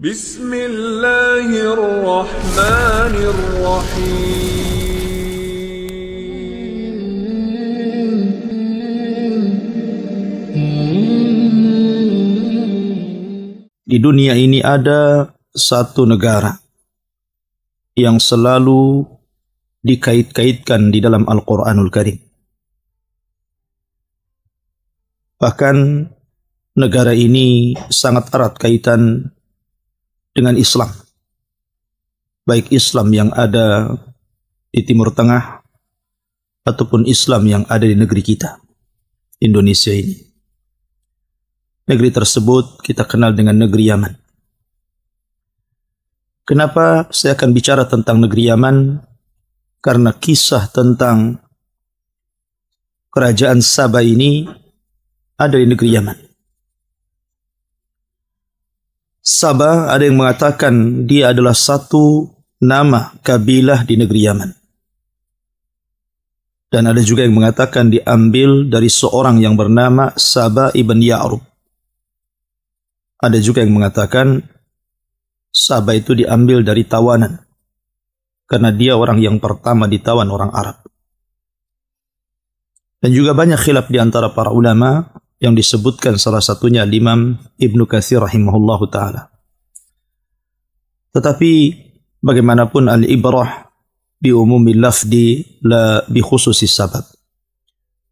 Di dunia ini ada satu negara yang selalu dikait-kaitkan di dalam Al-Quranul Karim. Bahkan negara ini sangat erat kaitan dengan Islam. Baik Islam yang ada di Timur Tengah ataupun Islam yang ada di negeri kita, Indonesia ini. Negeri tersebut kita kenal dengan negeri Yaman. Kenapa saya akan bicara tentang negeri Yaman? Karena kisah tentang kerajaan Sabah ini ada di negeri Yaman. Sabah ada yang mengatakan dia adalah satu nama kabilah di negeri Yaman. Dan ada juga yang mengatakan diambil dari seorang yang bernama Sabah ibn Ya'rub. Ada juga yang mengatakan Sabah itu diambil dari tawanan, karena dia orang yang pertama ditawan orang Arab. Dan juga banyak khilaf di antara para ulama yang disebutkan salah satunya Imam Ibnu Katsir rahimahullahu ta'ala. Tetapi bagaimanapun al-ibrah bi umumil lafdi la bi khususis sabab.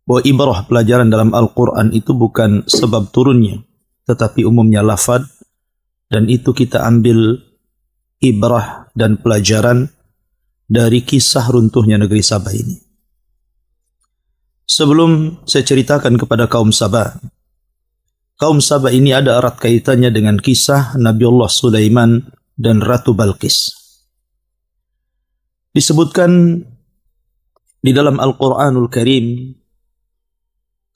Bahwa ibrah pelajaran dalam Al-Quran itu bukan sebab turunnya, tetapi umumnya lafad, dan itu kita ambil ibrah dan pelajaran dari kisah runtuhnya negeri Sabah ini. Sebelum saya ceritakan kepada kaum Sabah ini ada erat kaitannya dengan kisah Nabiullah Sulaiman dan Ratu Balqis. Disebutkan di dalam Al-Quranul Karim,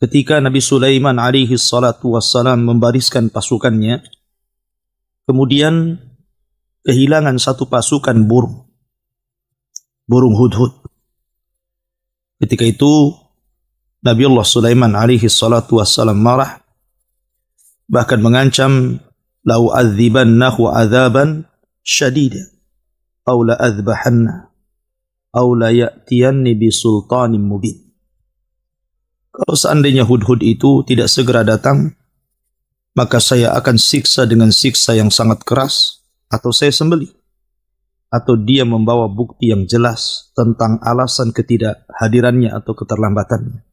ketika Nabi Sulaiman alaihi salatu wassalam membariskan pasukannya, kemudian kehilangan satu pasukan burung hudhud. Ketika itu Nabiullah Sulaiman alaihi salatu wassalam marah, bahkan mengancam, "Lau adzibannahu adzaban syadida, aw la adzbahanna, aw la ya'tiyanni bi sultanin mubin." Kalau seandainya hudhud itu tidak segera datang, maka saya akan siksa dengan siksa yang sangat keras, atau saya sembelih, atau dia membawa bukti yang jelas tentang alasan ketidakhadirannya atau keterlambatannya.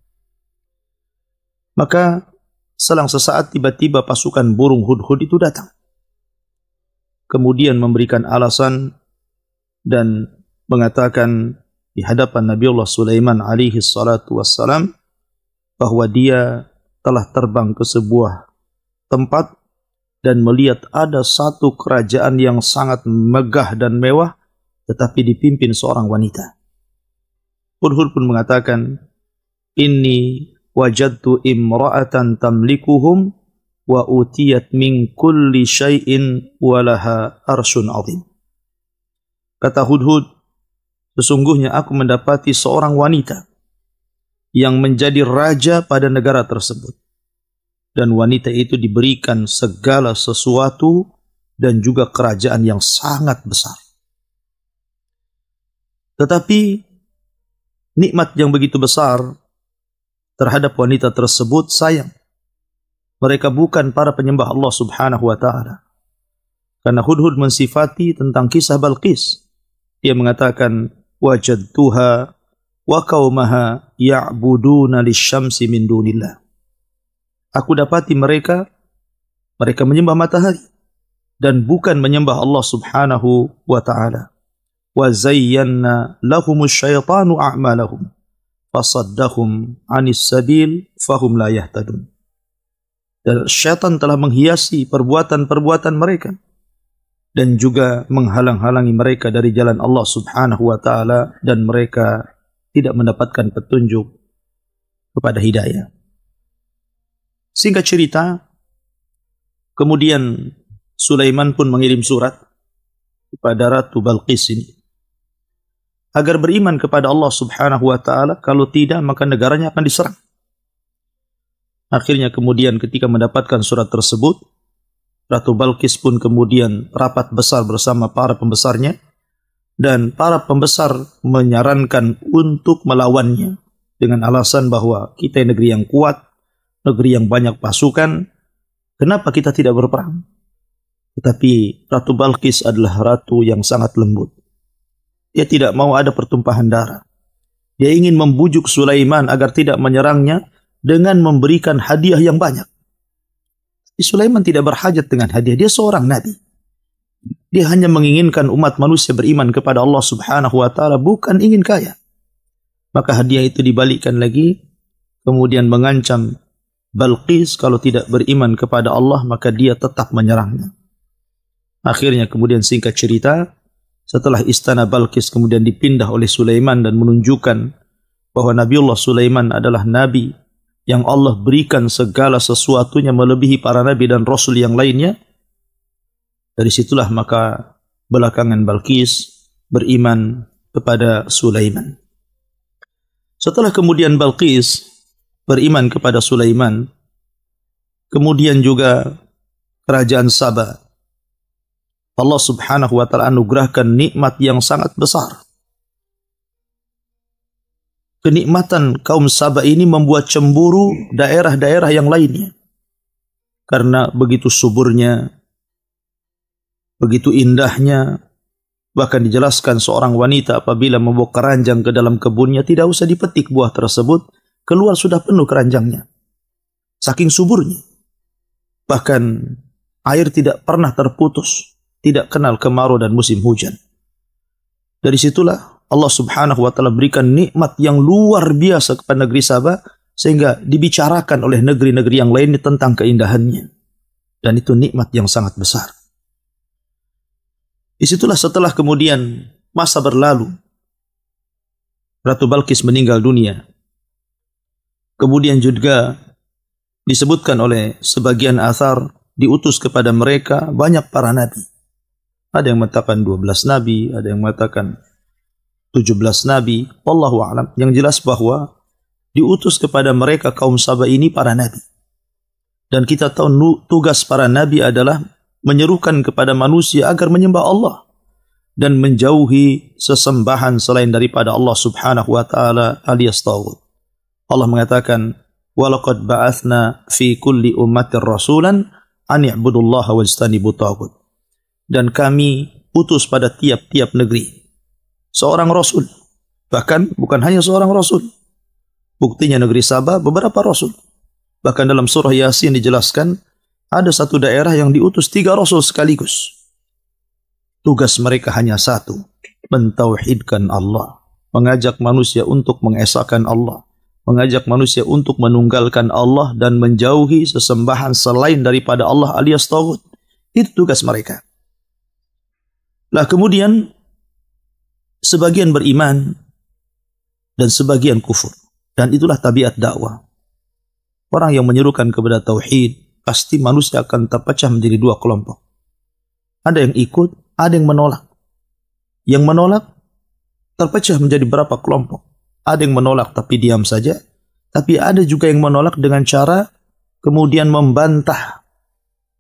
Maka selang sesaat tiba-tiba pasukan burung hudhud itu datang. Kemudian memberikan alasan dan mengatakan di hadapan Nabiullah Sulaiman alaihi salatu wassalam bahwa dia telah terbang ke sebuah tempat dan melihat ada satu kerajaan yang sangat megah dan mewah, tetapi dipimpin seorang wanita. Hudhud pun mengatakan, "Inni wajadtu imra'atan tamlikuhum wa utiyat min kulli syai'in walaha arsyun azim." Kata Hudhud, sesungguhnya aku mendapati seorang wanita yang menjadi raja pada negara tersebut. Dan wanita itu diberikan segala sesuatu dan juga kerajaan yang sangat besar. Tetapi nikmat yang begitu besar terhadap wanita tersebut sayang. Mereka bukan para penyembah Allah subhanahu wa ta'ala. Karena Hudhud mensifati tentang kisah Balqis. Dia mengatakan, "Wajadtuha wa qaumaha ya'buduna lisyamsi min dunillah." Aku dapati mereka menyembah matahari dan bukan menyembah Allah subhanahu wa ta'ala. Wa zayyana lahumus syaitanu a'malahum fasaddahum 'anis sabil fahum la yahtadun. Dan syaitan telah menghiasi perbuatan-perbuatan mereka dan juga menghalang-halangi mereka dari jalan Allah subhanahu wa ta'ala, dan mereka tidak mendapatkan petunjuk kepada hidayah. Singkat cerita, kemudian Sulaiman pun mengirim surat kepada Ratu Balqis ini agar beriman kepada Allah subhanahu wa ta'ala, kalau tidak maka negaranya akan diserang. Akhirnya kemudian ketika mendapatkan surat tersebut, Ratu Balqis pun kemudian rapat besar bersama para pembesarnya, dan para pembesar menyarankan untuk melawannya dengan alasan bahwa kita negeri yang kuat, negeri yang banyak pasukan, kenapa kita tidak berperang? Tetapi Ratu Balqis adalah ratu yang sangat lembut. Dia tidak mau ada pertumpahan darah. Dia ingin membujuk Sulaiman agar tidak menyerangnya dengan memberikan hadiah yang banyak. Sulaiman tidak berhajat dengan hadiah. Dia seorang nabi. Dia hanya menginginkan umat manusia beriman kepada Allah Subhanahu wa taala, bukan ingin kaya. Maka hadiah itu dibalikkan lagi, kemudian mengancam Balqis kalau tidak beriman kepada Allah maka dia tetap menyerangnya. Akhirnya kemudian singkat cerita, setelah istana Balqis kemudian dipindah oleh Sulaiman dan menunjukkan bahwa Nabiullah Sulaiman adalah nabi yang Allah berikan segala sesuatunya melebihi para nabi dan rasul yang lainnya. Dari situlah maka belakangan Balqis beriman kepada Sulaiman. Setelah kemudian Balqis beriman kepada Sulaiman, kemudian juga kerajaan Saba, Allah Subhanahu wa taala anugerahkan nikmat yang sangat besar. Kenikmatan kaum Saba ini membuat cemburu daerah-daerah yang lainnya. Karena begitu suburnya, begitu indahnya, bahkan dijelaskan seorang wanita apabila membawa keranjang ke dalam kebunnya, tidak usah dipetik buah tersebut, keluar sudah penuh keranjangnya. Saking suburnya. Bahkan air tidak pernah terputus, tidak kenal kemarau dan musim hujan. Dari situlah Allah Subhanahu wa taala berikan nikmat yang luar biasa kepada negeri Saba, sehingga dibicarakan oleh negeri-negeri yang lainnya tentang keindahannya. Dan itu nikmat yang sangat besar. Disitulah setelah kemudian masa berlalu, Ratu Balqis meninggal dunia. Kemudian juga disebutkan oleh sebagian athar, diutus kepada mereka banyak para nabi. Ada yang mengatakan 12 nabi, ada yang mengatakan 17 nabi, wallahu a'lam. Yang jelas bahwa diutus kepada mereka kaum Saba ini para nabi. Dan kita tahu tugas para nabi adalah menyerukan kepada manusia agar menyembah Allah dan menjauhi sesembahan selain daripada Allah Subhanahu wa taala alias taghut. Allah mengatakan, "Walaqad ba'atsna fi kulli ummatin rasulan an i'budullaha wajtanibut taghut." Dan kami utus pada tiap-tiap negeri seorang rasul. Bahkan bukan hanya seorang rasul. Buktinya negeri Saba beberapa rasul. Bahkan dalam surah Yasin dijelaskan ada satu daerah yang diutus 3 rasul sekaligus. Tugas mereka hanya satu, mentauhidkan Allah, mengajak manusia untuk mengesahkan Allah, mengajak manusia untuk menunggalkan Allah dan menjauhi sesembahan selain daripada Allah alias taghut. Itu tugas mereka. Lah kemudian sebagian beriman dan sebagian kufur. Dan itulah tabiat dakwah. Orang yang menyerukan kepada tauhid, pasti manusia akan terpecah menjadi 2 kelompok. Ada yang ikut, ada yang menolak. Yang menolak terpecah menjadi berapa kelompok. Ada yang menolak tapi diam saja. Tapi ada juga yang menolak dengan cara kemudian membantah.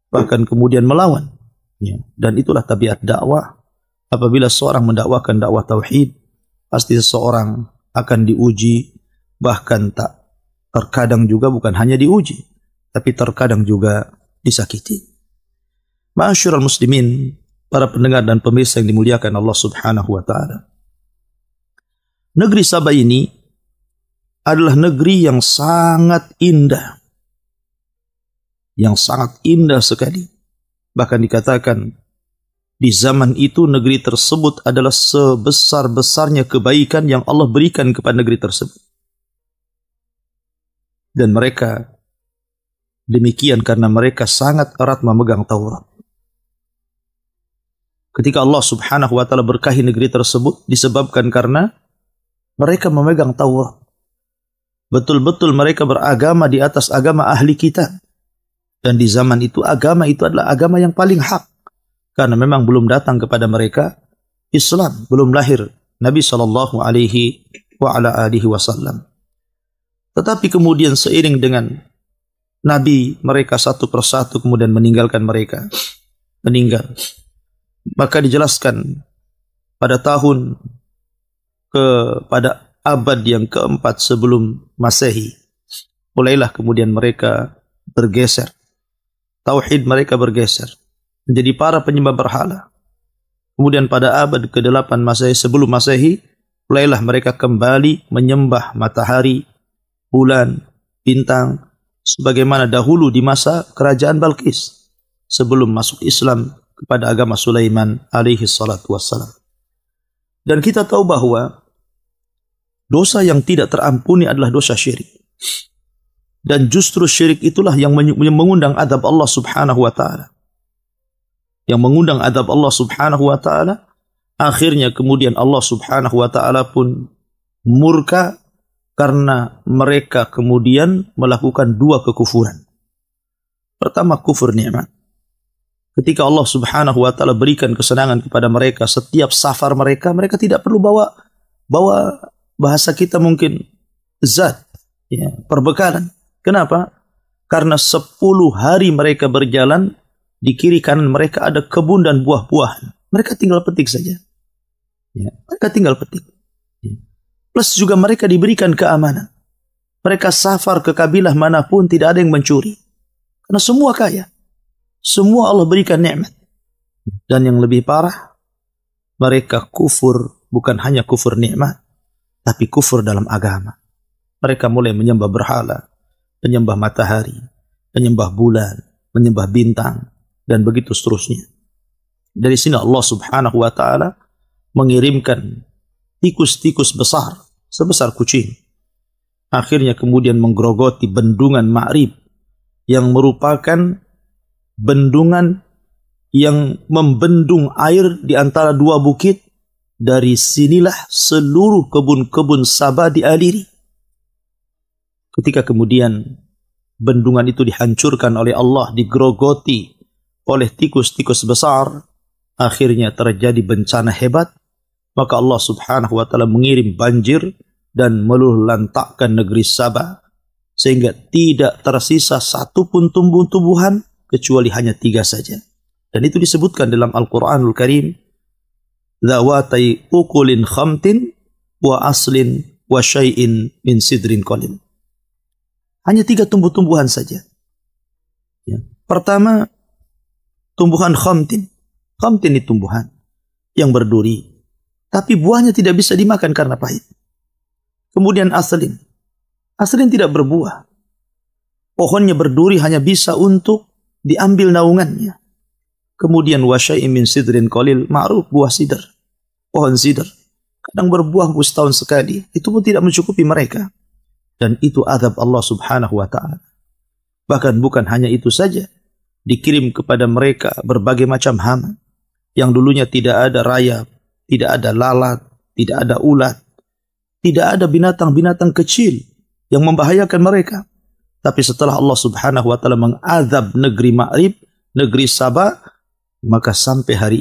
Bahkan kemudian melawan. Ya. Dan itulah tabiat dakwah. Apabila seorang mendakwakan dakwah tauhid, pasti seseorang akan diuji, bahkan terkadang juga bukan hanya diuji, tapi terkadang juga disakiti. Ma'asyiral muslimin, para pendengar dan pemirsa yang dimuliakan Allah Subhanahu wa taala. Negeri Saba ini adalah negeri yang sangat indah. Yang sangat indah sekali. Bahkan dikatakan di zaman itu negeri tersebut adalah sebesar-besarnya kebaikan yang Allah berikan kepada negeri tersebut. Dan mereka demikian karena mereka sangat erat memegang Taurat. Ketika Allah Subhanahu wa taala berkahi negeri tersebut disebabkan karena mereka memegang Taurat. Betul-betul mereka beragama di atas agama ahli kitab. Dan di zaman itu agama itu adalah agama yang paling hak. Karena memang belum datang kepada mereka Islam, belum lahir Nabi sallallahu alaihi wa ala alihi wasallam. Tetapi kemudian seiring dengan nabi mereka satu persatu kemudian meninggalkan mereka, meninggal. Maka dijelaskan pada pada abad yang keempat sebelum Masehi, mulailah kemudian mereka bergeser. Tauhid mereka bergeser menjadi para penyembah berhala. Kemudian pada abad ke-8 Masehi sebelum Masehi, mulailah mereka kembali menyembah matahari, bulan, bintang, sebagaimana dahulu di masa kerajaan Balqis sebelum masuk Islam kepada agama Sulaiman alaihi salatu wassalam. Dan kita tahu bahwa dosa yang tidak terampuni adalah dosa syirik. Dan justru syirik itulah yang mengundang azab Allah subhanahu wa ta'ala. Yang mengundang azab Allah subhanahu wa ta'ala. Akhirnya kemudian Allah subhanahu wa ta'ala pun murka karena mereka kemudian melakukan dua kekufuran. Pertama, kufur nikmat. Ketika Allah subhanahu wa ta'ala berikan kesenangan kepada mereka, setiap safar mereka tidak perlu bawa bahasa kita mungkin zat, ya, perbekalan. Kenapa? Karena 10 hari mereka berjalan, di kiri kanan mereka ada kebun dan buah-buahan. Mereka tinggal petik saja. Ya, mereka tinggal petik. Ya. Plus juga mereka diberikan keamanan. Mereka safar ke kabilah manapun tidak ada yang mencuri. Karena semua kaya. Semua Allah berikan nikmat. Dan yang lebih parah, mereka kufur, bukan hanya kufur nikmat, tapi kufur dalam agama. Mereka mulai menyembah berhala, menyembah matahari, menyembah bulan, menyembah bintang, dan begitu seterusnya. Dari sini Allah subhanahu wa ta'ala mengirimkan tikus-tikus besar, sebesar kucing. Akhirnya kemudian menggerogoti bendungan Ma'rib, yang merupakan bendungan yang membendung air di antara dua bukit. Dari sinilah seluruh kebun-kebun Sabah dialiri. Ketika kemudian bendungan itu dihancurkan oleh Allah, digerogoti oleh tikus-tikus besar, akhirnya terjadi bencana hebat, maka Allah subhanahu wa ta'ala mengirim banjir dan meluluhlantakkan negeri Sabah, sehingga tidak tersisa satu pun tumbuh-tumbuhan kecuali hanya 3 saja. Dan itu disebutkan dalam Al-Quranul Karim, zawatai ukulin khamtin wa aslin wa syai'in min sidrin qalil. Hanya 3 tumbuh-tumbuhan saja. Ya. Pertama, tumbuhan khamtin. Khamtin itu tumbuhan yang berduri, tapi buahnya tidak bisa dimakan karena pahit. Kemudian aslin. Aslin tidak berbuah. Pohonnya berduri, hanya bisa untuk diambil naungannya. Kemudian wa syai'in min sidrin qalil, ma'ruf buah sidr. Pohon sidr kadang berbuah setahun sekali, itu pun tidak mencukupi mereka. Dan itu azab Allah subhanahu wa ta'ala. Bahkan bukan hanya itu saja, dikirim kepada mereka berbagai macam hama, yang dulunya tidak ada rayap, tidak ada lalat, tidak ada ulat, tidak ada binatang-binatang kecil yang membahayakan mereka. Tapi setelah Allah subhanahu wa ta'ala mengazab negeri Ma'rib, negeri Sabah, maka sampai hari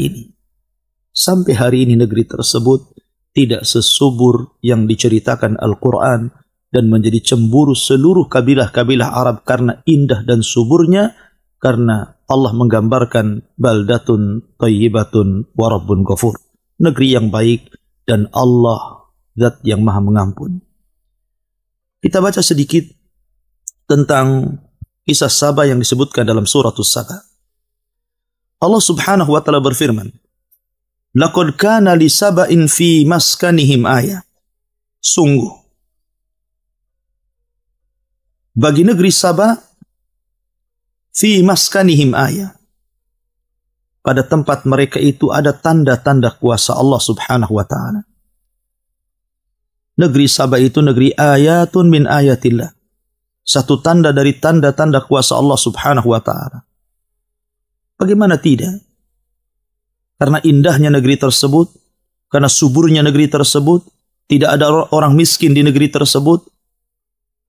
ini negeri tersebut tidak sesubur yang diceritakan Al-Quran, dan menjadi cemburu seluruh kabilah-kabilah Arab karena indah dan suburnya, karena Allah menggambarkan baldatun thayyibatun wa rabbun ghafur, negeri yang baik dan Allah zat yang maha mengampun. Kita baca sedikit tentang kisah Sabah yang disebutkan dalam suratul Sabah. Allah subhanahu wa ta'ala berfirman, laqad kana li saba'in fi maskanihim ayah. Sungguh bagi negeri Sabah, fi maskanihim ayah, pada tempat mereka itu ada tanda-tanda kuasa Allah subhanahu wa ta'ala. Negeri Sabah itu negeri ayatun min ayatillah, satu tanda dari tanda-tanda kuasa Allah subhanahu wa ta'ala. Bagaimana tidak? Karena indahnya negeri tersebut, karena suburnya negeri tersebut, tidak ada orang miskin di negeri tersebut,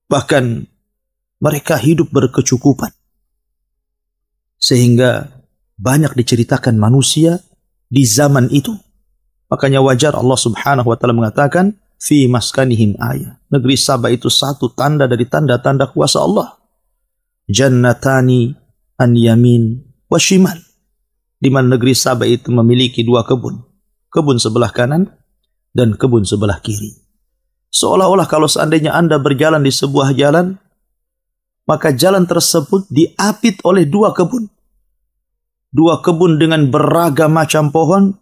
bahkan mereka hidup berkecukupan. Sehingga banyak diceritakan manusia di zaman itu. Makanya wajar Allah subhanahu wa ta'ala mengatakan, fi maskanihim ayah. Negeri Sabah itu satu tanda dari tanda-tanda kuasa Allah. jannatani an yamin wa shimal. Di mana negeri Saba itu memiliki dua kebun. Kebun sebelah kanan dan kebun sebelah kiri. Seolah-olah kalau seandainya Anda berjalan di sebuah jalan, maka jalan tersebut diapit oleh dua kebun. Dua kebun dengan beragam macam pohon,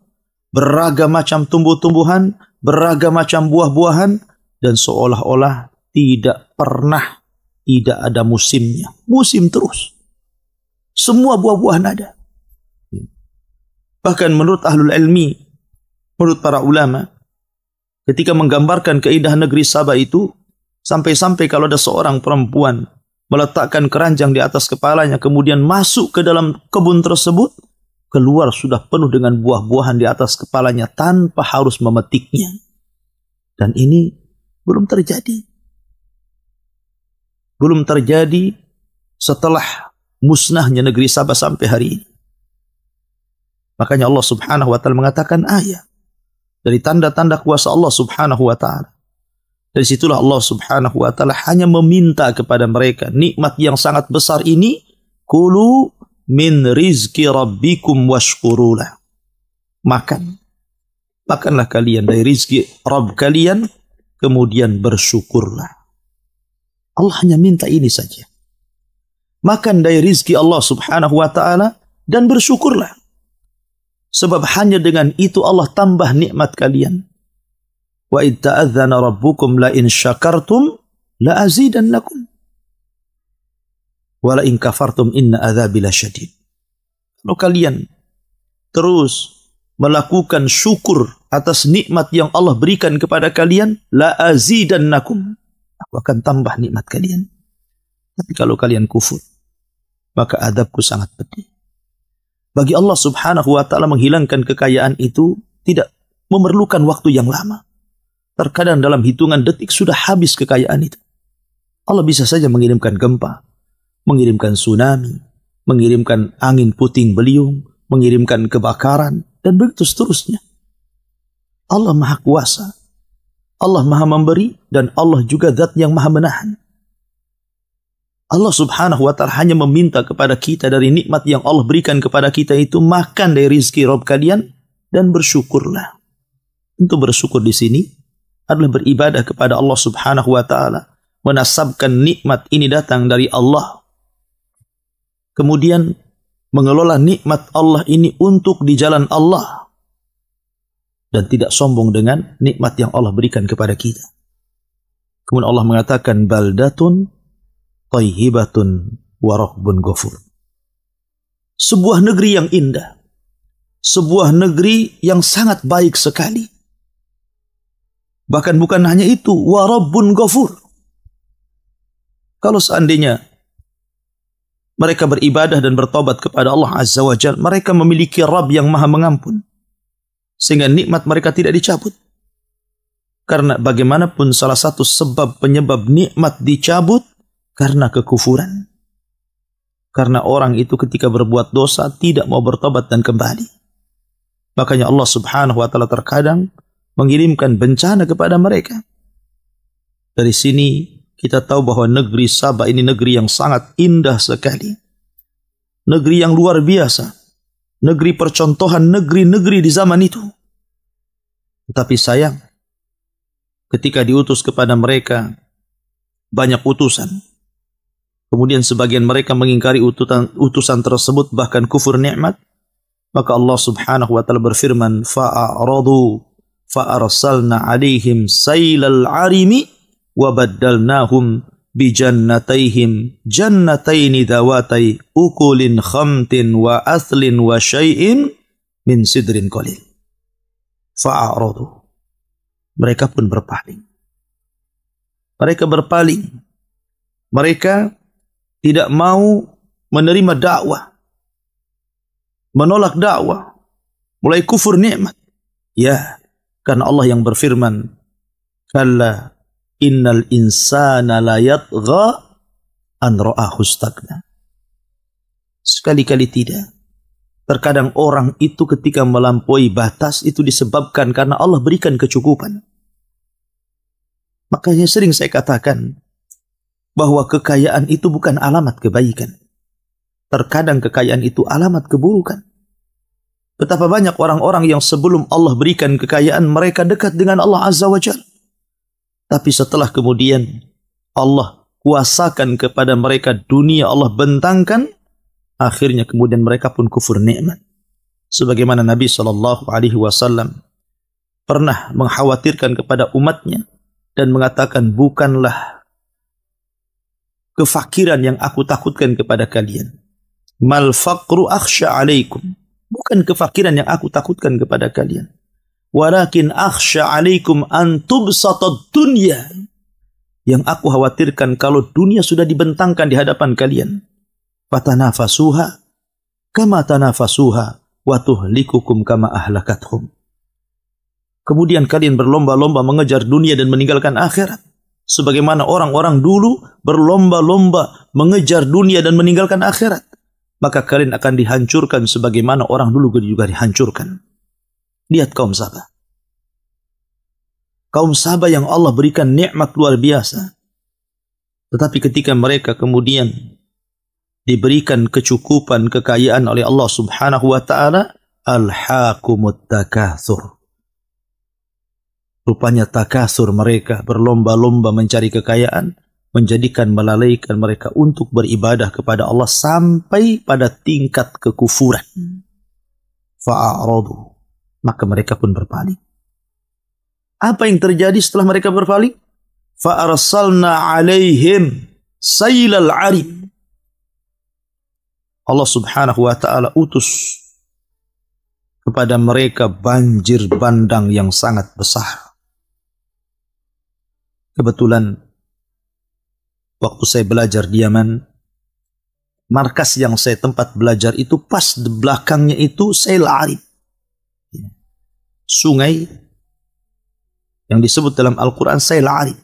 beragam macam tumbuh-tumbuhan, beragam macam buah-buahan, dan seolah-olah tidak pernah tidak ada musimnya. Musim terus. Semua buah-buahan ada. Bahkan menurut ahlul ilmi, menurut para ulama, ketika menggambarkan keindahan negeri Saba itu, sampai-sampai kalau ada seorang perempuan meletakkan keranjang di atas kepalanya, kemudian masuk ke dalam kebun tersebut, keluar sudah penuh dengan buah-buahan di atas kepalanya tanpa harus memetiknya. Dan ini belum terjadi. Belum terjadi setelah musnahnya negeri Saba sampai hari ini. Makanya Allah subhanahu wa ta'ala mengatakan ayat dari tanda-tanda kuasa Allah subhanahu wa ta'ala. Dari situlah Allah subhanahu wa ta'ala hanya meminta kepada mereka nikmat yang sangat besar ini, kulu min rizki rabbikum washkurulah. Makanlah kalian dari rizki Rabb kalian, kemudian bersyukurlah. Allah hanya minta ini saja. Makan dari rizki Allah subhanahu wa ta'ala dan bersyukurlah. Sebab hanya dengan itu Allah tambah nikmat kalian. Wa idh ta'adzana rabbukum la in syakartum la azidannakum. Wa la in kafartum inna adzabi lasyadid. Kalau kalian terus melakukan syukur atas nikmat yang Allah berikan kepada kalian, la azidannakum. Aku akan tambah nikmat kalian. Tapi kalau kalian kufur, maka adabku sangat pedih. Bagi Allah subhanahu wa ta'ala menghilangkan kekayaan itu tidak memerlukan waktu yang lama. Terkadang dalam hitungan detik sudah habis kekayaan itu. Allah bisa saja mengirimkan gempa, mengirimkan tsunami, mengirimkan angin puting beliung, mengirimkan kebakaran, dan begitu seterusnya. Allah maha kuasa, Allah maha memberi, dan Allah juga zat yang maha menahan. Allah subhanahu wa ta'ala hanya meminta kepada kita dari nikmat yang Allah berikan kepada kita itu, makan dari rizki Rabb kalian dan bersyukurlah. Untuk bersyukur di sini adalah beribadah kepada Allah subhanahu wa ta'ala, menasabkan nikmat ini datang dari Allah. Kemudian mengelola nikmat Allah ini untuk di jalan Allah. Dan tidak sombong dengan nikmat yang Allah berikan kepada kita. Kemudian Allah mengatakan, baldatun thayyibatun wa rabbun ghafur. Sebuah negeri yang indah. Sebuah negeri yang sangat baik sekali. Bahkan bukan hanya itu, wa rabbun ghafur. Kalau seandainya mereka beribadah dan bertobat kepada Allah Azza wa Jalla, mereka memiliki Rabb yang maha mengampun. Sehingga nikmat mereka tidak dicabut. Karena bagaimanapun salah satu sebab penyebab nikmat dicabut karena kekufuran. Karena orang itu ketika berbuat dosa tidak mau bertobat dan kembali. Makanya Allah subhanahu wa ta'ala terkadang mengirimkan bencana kepada mereka. Dari sini kita tahu bahwa negeri Saba ini negeri yang sangat indah sekali. Negeri yang luar biasa. Negeri percontohan negeri-negeri di zaman itu. Tetapi sayang, ketika diutus kepada mereka banyak utusan, kemudian sebagian mereka mengingkari utusan tersebut, bahkan kufur nikmat, maka Allah subhanahu wa ta'ala berfirman, fa'aradu fa'arsalna alaihim sailal arimi wa baddalnahum bijannatayhim jannataini dhawatai ukulin khamtin wa athlin wa syai'in min sidrin qalil. Fa'aradu. Mereka pun berpaling. Mereka tidak mau menerima dakwah, menolak dakwah, mulai kufur nikmat. Ya, karena Allah yang berfirman, kalla innal insana la yatgha an ra'ahu istaghna. Sekali-kali tidak. Terkadang orang itu ketika melampaui batas itu disebabkan karena Allah berikan kecukupan. Makanya sering saya katakan, bahwa kekayaan itu bukan alamat kebaikan. Terkadang kekayaan itu alamat keburukan. Betapa banyak orang-orang yang sebelum Allah berikan kekayaan, mereka dekat dengan Allah Azza wa Jalla. Tapi setelah kemudian Allah kuasakan kepada mereka dunia, Allah bentangkan, akhirnya kemudian mereka pun kufur nikmat. Sebagaimana Nabi SAW pernah mengkhawatirkan kepada umatnya dan mengatakan, bukanlah kefakiran yang aku takutkan kepada kalian. Mal faqru akhsha alaikum. Bukan kefakiran yang aku takutkan kepada kalian. Walakin akhsha alaikum an tubsatad dunya. Yang aku khawatirkan kalau dunia sudah dibentangkan di hadapan kalian. Fatanafasuha kama tanafasuha wa tuhlikukum kama ahlakathum. Kemudian kalian berlomba-lomba mengejar dunia dan meninggalkan akhirat. Sebagaimana orang-orang dulu berlomba-lomba mengejar dunia dan meninggalkan akhirat. Maka kalian akan dihancurkan sebagaimana orang dulu juga dihancurkan. Lihat kaum Sabah. Kaum Sabah yang Allah berikan nikmat luar biasa. Tetapi ketika mereka kemudian diberikan kecukupan, kekayaan oleh Allah Subhanahu wa ta'ala, alhaakumut takatsur. Rupanya takatsur mereka berlomba-lomba mencari kekayaan, menjadikan melalaikan mereka untuk beribadah kepada Allah sampai pada tingkat kekufuran. Fa'aradu. Maka mereka pun berpaling. Apa yang terjadi setelah mereka berpaling? Fa'arsalna alaihim sailal arim. Allah Subhanahu wa ta'ala utus kepada mereka banjir bandang yang sangat besar. Kebetulan waktu saya belajar di Yaman, markas yang saya tempat belajar itu pas di belakangnya itu Sail Arib. Sungai yang disebut dalam Al-Quran Sail Arib.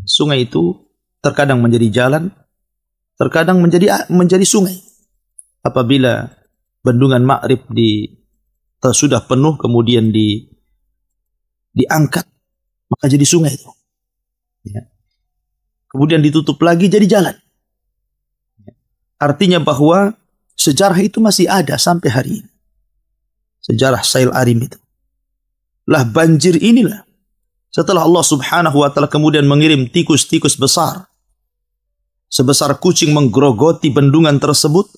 Sungai itu terkadang menjadi jalan, terkadang menjadi sungai. Apabila bendungan Ma'rib sudah penuh kemudian diangkat, maka jadi sungai itu. Ya. Kemudian ditutup lagi jadi jalan. Artinya bahwa sejarah itu masih ada sampai hari ini. Sejarah Sail Arim itu. Lah banjir inilah. Setelah Allah Subhanahu wa ta'ala kemudian mengirim tikus-tikus besar. Sebesar kucing menggerogoti bendungan tersebut.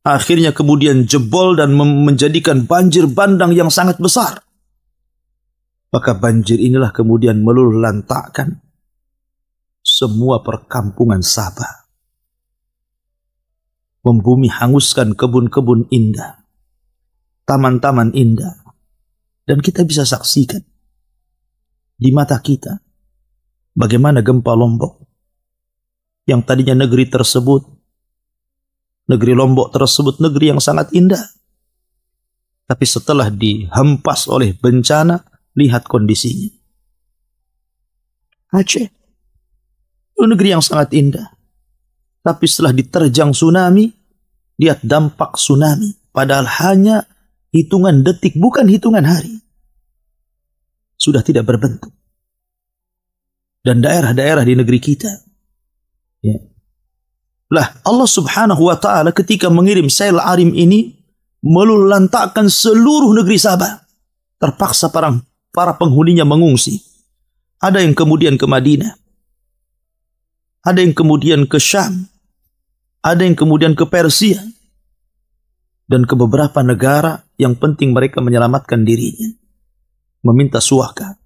Akhirnya kemudian jebol dan menjadikan banjir bandang yang sangat besar. Maka banjir inilah kemudian meluluh lantakkan semua perkampungan Sabah. Membumi hanguskan kebun-kebun indah. Taman-taman indah. Dan kita bisa saksikan di mata kita bagaimana gempa Lombok. Yang tadinya negeri tersebut, negeri Lombok tersebut negeri yang sangat indah. Tapi setelah dihempas oleh bencana, lihat kondisinya. Aceh. Itu negeri yang sangat indah. Tapi setelah diterjang tsunami, lihat dampak tsunami. Padahal hanya hitungan detik, bukan hitungan hari. Sudah tidak berbentuk. Dan daerah-daerah di negeri kita. Ya. Lah Allah Subhanahu wa ta'ala ketika mengirim Sail Arim ini, meluluh lantakkan seluruh negeri Sabah. Terpaksa para penghuninya mengungsi. Ada yang kemudian ke Madinah. Ada yang kemudian ke Syam. Ada yang kemudian ke Persia. Dan ke beberapa negara yang penting mereka menyelamatkan dirinya. Meminta suaka.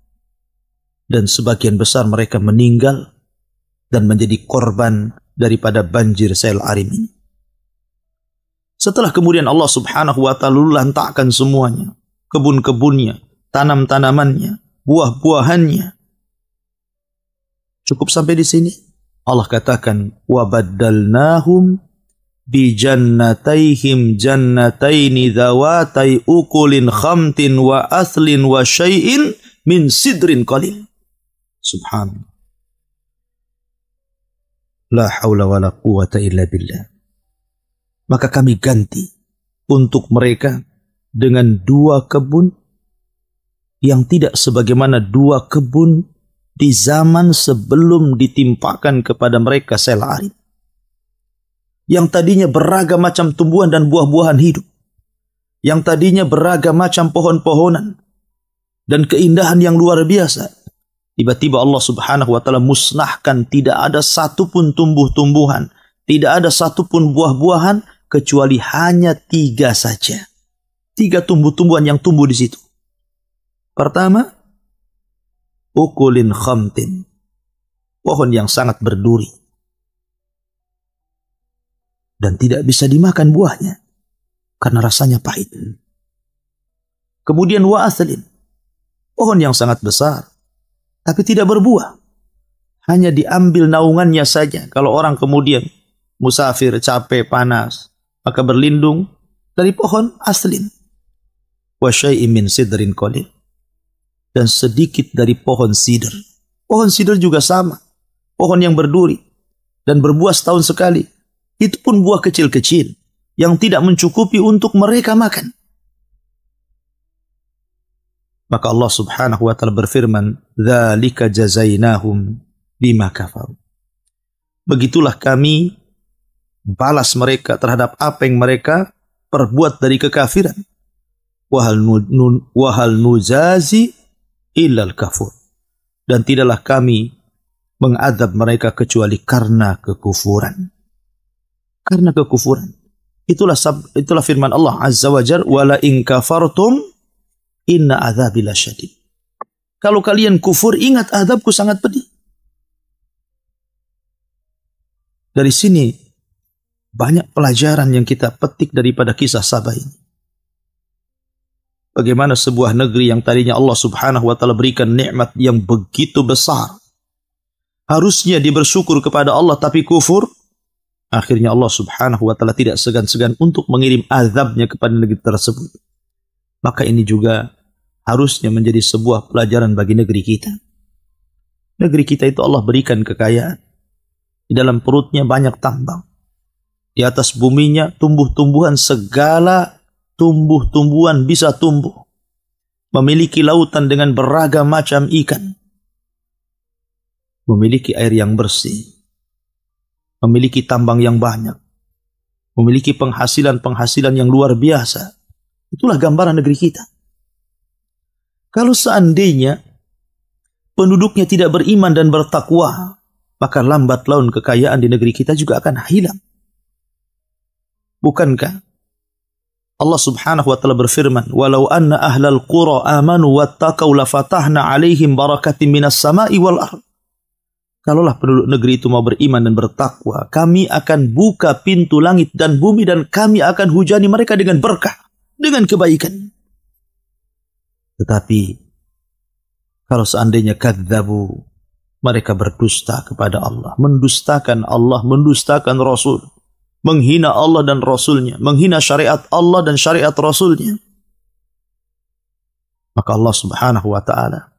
Dan sebagian besar mereka meninggal dan menjadi korban daripada banjir Sail Arim ini. Setelah kemudian Allah Subhanahu wa ta'ala lantakkan semuanya. Kebun-kebunnya, tanam-tanamannya, buah-buahannya. Cukup sampai di sini. Allah katakan, وَبَدَّلْنَاهُمْ بِجَنَّتَيْهِمْ جَنَّتَيْنِ ذَوَاتَيْ أُكُلٍ خَمْتٍ وَأَثْلٍ وَشَيْءٍ مِنْ سِدْرٍ قَلِيلٍ. Subhanallah. La haula wa la quwata illa billah. Maka kami ganti untuk mereka dengan 2 kebun yang tidak sebagaimana 2 kebun di zaman sebelum ditimpakan kepada mereka sel air. Yang tadinya beragam macam tumbuhan dan buah-buahan hidup. Yang tadinya beragam macam pohon-pohonan dan keindahan yang luar biasa. Tiba-tiba Allah Subhanahu wa taala musnahkan, tidak ada satupun tumbuh-tumbuhan, tidak ada satupun buah-buahan, kecuali hanya 3 saja. 3 tumbuh-tumbuhan yang tumbuh di situ. Pertama, ukulin khamtin, pohon yang sangat berduri dan tidak bisa dimakan buahnya karena rasanya pahit. Kemudian wa aslin, pohon yang sangat besar tapi tidak berbuah, hanya diambil naungannya saja. Kalau orang kemudian musafir, capek, panas, maka berlindung dari pohon aslin. Wa syai'in min sidrin qalil, dan sedikit dari pohon sidr. Pohon sidr juga sama, pohon yang berduri dan berbuah setahun sekali. Itu pun buah kecil-kecil yang tidak mencukupi untuk mereka makan. Maka Allah Subhanahu wa taala berfirman, "Dzalika jazainahum bima kafaru." Begitulah kami balas mereka terhadap apa yang mereka perbuat dari kekafiran. Wa hal nujazi illal kafur. Dan tidaklah kami mengadab mereka kecuali karena kekufuran. Karena kekufuran. Itulah firman Allah Azza wa Jalla, "Wala in kafartum inna adzabi lasyadid." Kalau kalian kufur, ingat azabku sangat pedih. Dari sini banyak pelajaran yang kita petik daripada kisah Sabah ini. Bagaimana sebuah negeri yang tadinya Allah Subhanahu wa taala berikan nikmat yang begitu besar, harusnya dia bersyukur kepada Allah tapi kufur. Akhirnya Allah Subhanahu wa taala tidak segan-segan untuk mengirim azabnya kepada negeri tersebut. Maka ini juga harusnya menjadi sebuah pelajaran bagi negeri kita. Negeri kita itu Allah berikan kekayaan. Di dalam perutnya banyak tambang. Di atas buminya tumbuh-tumbuhan, segala tumbuh-tumbuhan bisa tumbuh. Memiliki lautan dengan beragam macam ikan. Memiliki air yang bersih. Memiliki tambang yang banyak. Memiliki penghasilan-penghasilan yang luar biasa. Itulah gambaran negeri kita. Kalau seandainya penduduknya tidak beriman dan bertakwa, maka lambat laun kekayaan di negeri kita juga akan hilang. Bukankah Allah Subhanahu wa taala berfirman, "Walau anna ahlal qura amanu wattaqau lafatahna 'alaihim barakatin minas sama'i wal ardh." Kalaulah penduduk negeri itu mau beriman dan bertakwa, kami akan buka pintu langit dan bumi dan kami akan hujani mereka dengan berkah, dengan kebaikan. Tetapi kalau seandainya kadzabu, mereka berdusta kepada Allah, mendustakan Allah, mendustakan Rasul, menghina Allah dan Rasulnya, menghina syariat Allah dan syariat Rasulnya, maka Allah Subhanahu wa ta'ala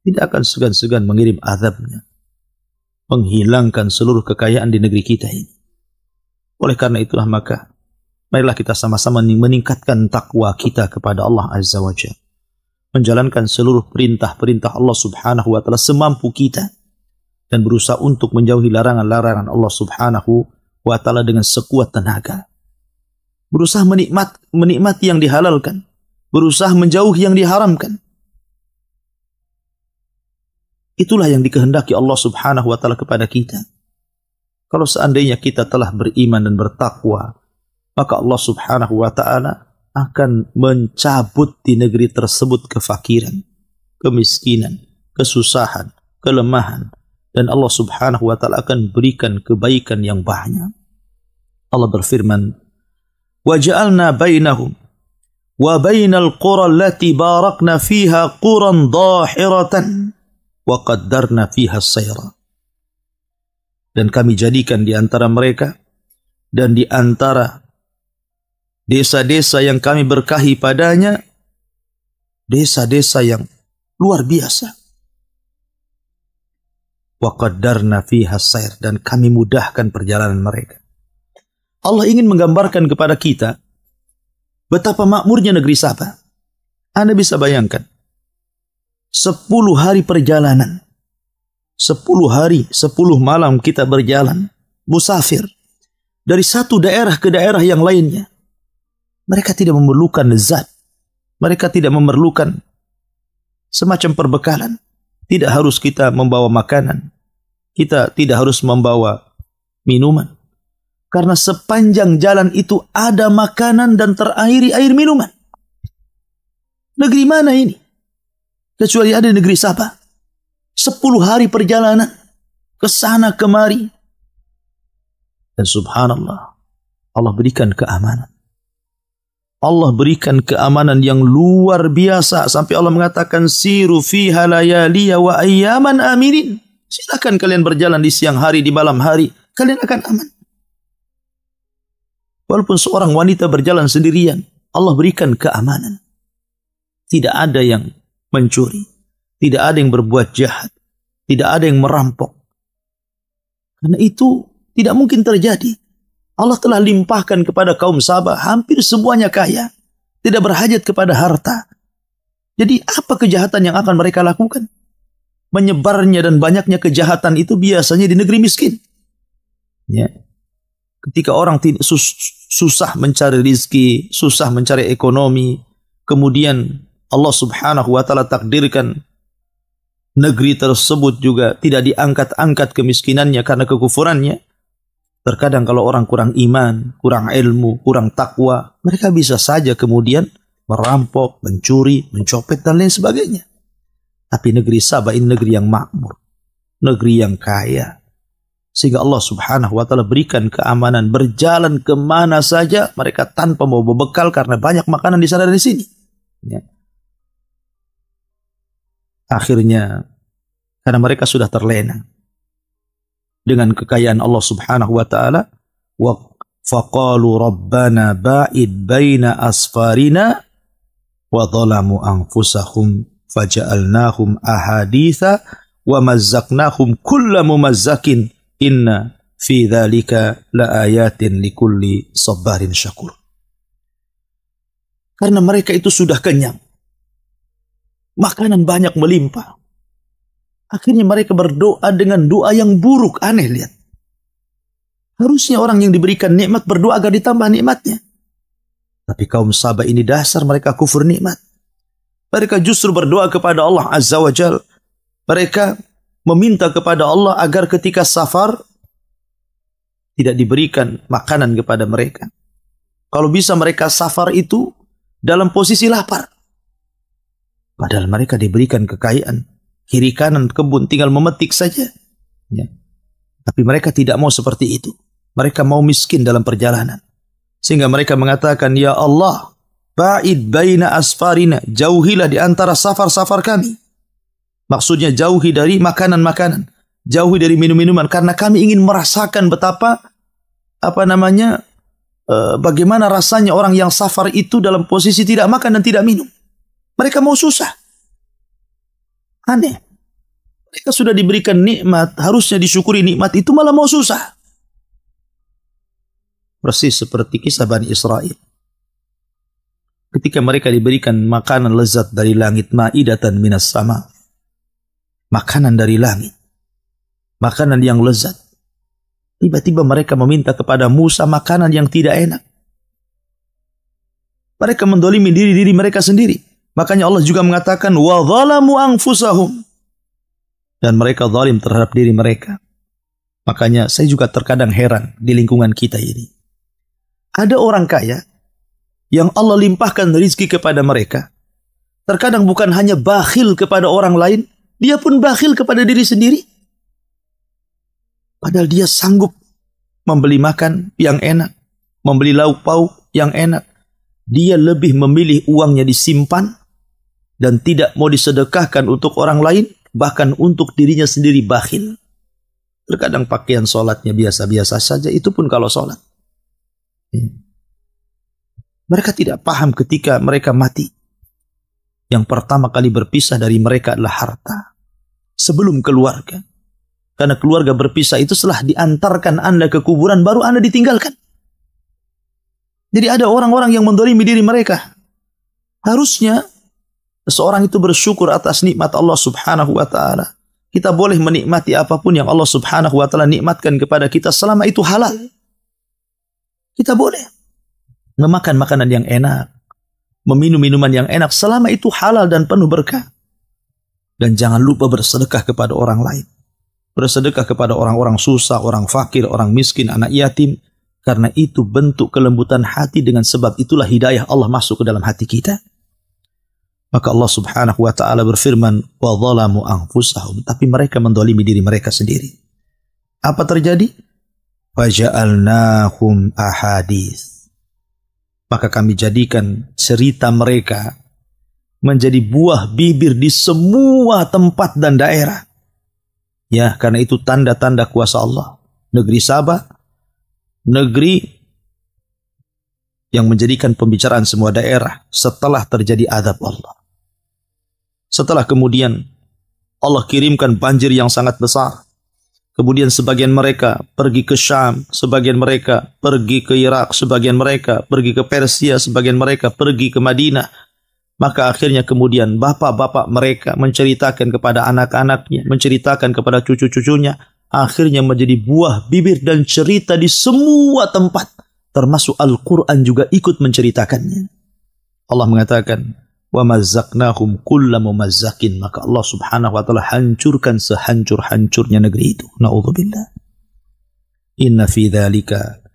tidak akan segan-segan mengirim azabnya, menghilangkan seluruh kekayaan di negeri kita ini. Oleh karena itulah maka marilah kita sama-sama meningkatkan takwa kita kepada Allah Azza wa Jalla, menjalankan seluruh perintah-perintah Allah Subhanahu wa ta'ala semampu kita, dan berusaha untuk menjauhi larangan-larangan Allah Subhanahu wa ta'ala dengan sekuat tenaga. Berusaha menikmati yang dihalalkan, berusaha menjauhi yang diharamkan. Itulah yang dikehendaki Allah Subhanahu wa ta'ala kepada kita. Kalau seandainya kita telah beriman dan bertakwa, maka Allah Subhanahu wa ta'ala akan mencabut di negeri tersebut kefakiran, kemiskinan, kesusahan, kelemahan, dan Allah Subhanahu wa ta'ala akan berikan kebaikan yang banyak. Allah berfirman, "Waja'alna bainahum wa bainal qura allati barakna fiha quran dhahiratan wa qaddarna fiha sayra." Dan kami jadikan di antara mereka dan di antara desa-desa yang kami berkahi padanya, desa-desa yang luar biasa. Wa qaddarna fiha sayr, dan kami mudahkan perjalanan mereka. Allah ingin menggambarkan kepada kita betapa makmurnya negeri Sabah. Anda bisa bayangkan 10 hari perjalanan 10 hari, 10 malam kita berjalan, musafir, dari satu daerah ke daerah yang lainnya. Mereka tidak memerlukan lezat. Mereka tidak memerlukan semacam perbekalan. Tidak harus kita membawa makanan. Kita tidak harus membawa minuman. Karena sepanjang jalan itu ada makanan dan terairi air minuman. Negeri mana ini? Kecuali ada negeri Sabah. 10 hari perjalanan. Kesana kemari. Dan subhanallah, Allah berikan keamanan. Allah berikan keamanan yang luar biasa. Sampai Allah mengatakan, siru fiha layaliya wa ayyaman aminin. Silakan kalian berjalan di siang hari, di malam hari. Kalian akan aman. Walaupun seorang wanita berjalan sendirian, Allah berikan keamanan. Tidak ada yang mencuri. Tidak ada yang berbuat jahat. Tidak ada yang merampok. Karena itu tidak mungkin terjadi. Allah telah limpahkan kepada kaum Sabah, hampir semuanya kaya. Tidak berhajat kepada harta. Jadi apa kejahatan yang akan mereka lakukan? Menyebarnya dan banyaknya kejahatan itu biasanya di negeri miskin. Ya. Ketika orang susah mencari rizki, susah mencari ekonomi, kemudian Allah subhanahu wa ta'ala takdirkan negeri tersebut juga tidak diangkat-angkat kemiskinannya karena kekufurannya. Terkadang kalau orang kurang iman, kurang ilmu, kurang takwa, mereka bisa saja kemudian merampok, mencuri, mencopet, dan lain sebagainya. Tapi negeri Sabah ini negeri yang makmur, negeri yang kaya. Sehingga Allah subhanahu wa ta'ala berikan keamanan, berjalan kemana saja mereka tanpa mau berbekal karena banyak makanan di sana dan di sini. Ya. Akhirnya, karena mereka sudah terlena dengan kekayaan Allah subhanahu wa ta'ala, wa faqalu rabbana ba'id baina asfarina wa dhalamu anfusahum faja'alnahum ahaditha wa mazzaqnahum kulla mumazzakin inna fi dhalika la ayatin likulli sabarin syakur. Karena mereka itu sudah kenyang, makanan banyak melimpah. Akhirnya mereka berdoa dengan doa yang buruk. Aneh, lihat. Harusnya orang yang diberikan nikmat berdoa agar ditambah nikmatnya. Tapi kaum Sabah ini dasar mereka kufur nikmat. Mereka justru berdoa kepada Allah Azza wa Jal. Mereka meminta kepada Allah agar ketika safar tidak diberikan makanan kepada mereka. Kalau bisa mereka safar itu dalam posisi lapar. Padahal mereka diberikan kekayaan. Kiri kanan kebun tinggal memetik saja. Ya. Tapi mereka tidak mau seperti itu. Mereka mau miskin dalam perjalanan. Sehingga mereka mengatakan, ya Allah, ba'id baina asfarina, jauhilah di antara safar-safar kami. Maksudnya jauhi dari makanan-makanan, jauhi dari minum-minuman, karena kami ingin merasakan betapa bagaimana rasanya orang yang safar itu dalam posisi tidak makan dan tidak minum. Mereka mau susah. Aneh. Mereka sudah diberikan nikmat, harusnya disyukuri nikmat itu, malah mau susah. Persis seperti kisah Bani Israel. Ketika mereka diberikan makanan lezat dari langit, ma'idatan minas sama. Makanan dari langit. Makanan yang lezat. Tiba-tiba mereka meminta kepada Musa makanan yang tidak enak. Mereka mendolimi diri mereka sendiri. Makanya Allah juga mengatakan wa zalamu anfusahum, dan mereka zalim terhadap diri mereka. Makanya saya juga terkadang heran di lingkungan kita ini. Ada orang kaya yang Allah limpahkan rezeki kepada mereka. Terkadang bukan hanya bakhil kepada orang lain, dia pun bakhil kepada diri sendiri. Padahal dia sanggup membeli makan yang enak, membeli lauk pauk yang enak. Dia lebih memilih uangnya disimpan dan tidak mau disedekahkan untuk orang lain, bahkan untuk dirinya sendiri bakhil. Terkadang pakaian sholatnya biasa-biasa saja, itu pun kalau sholat. Mereka tidak paham ketika mereka mati. Yang pertama kali berpisah dari mereka adalah harta. Sebelum keluarga. Karena keluarga berpisah itu setelah diantarkan Anda ke kuburan, baru Anda ditinggalkan. Jadi ada orang-orang yang mendolimi diri mereka. Harusnya seseorang itu bersyukur atas nikmat Allah subhanahu wa ta'ala. Kita boleh menikmati apapun yang Allah Subhanahu wa taala nikmatkan kepada kita selama itu halal. Kita boleh memakan makanan yang enak, meminum minuman yang enak selama itu halal dan penuh berkah. Dan jangan lupa bersedekah kepada orang lain. Bersedekah kepada orang-orang susah, orang fakir, orang miskin, anak yatim. Karena itu bentuk kelembutan hati, dengan sebab itulah hidayah Allah masuk ke dalam hati kita. Maka Allah Subhanahu wa taala berfirman, wa dhalamu anfusahum, tapi mereka mendolimi diri mereka sendiri. Apa terjadi? Faja'alnahum ahadits. Maka kami jadikan cerita mereka menjadi buah bibir di semua tempat dan daerah. Ya, karena itu tanda-tanda kuasa Allah. Negeri Sabah, negeri yang menjadikan pembicaraan semua daerah setelah terjadi azab Allah. Setelah kemudian Allah kirimkan banjir yang sangat besar. Kemudian sebagian mereka pergi ke Syam, sebagian mereka pergi ke Irak, sebagian mereka pergi ke Persia, sebagian mereka pergi ke Madinah. Maka akhirnya kemudian bapak-bapak mereka menceritakan kepada anak-anaknya, menceritakan kepada cucu-cucunya. Akhirnya menjadi buah bibir dan cerita di semua tempat. Termasuk Al-Quran juga ikut menceritakannya. Allah mengatakan, وَمَزَّقْنَاهُمْ كُلَّ مُمَزَّقٍ. Maka Allah Subhanahu wa taala hancurkan sehancur-hancurnya negeri itu. Na'udzubillah. Inna fi dzalika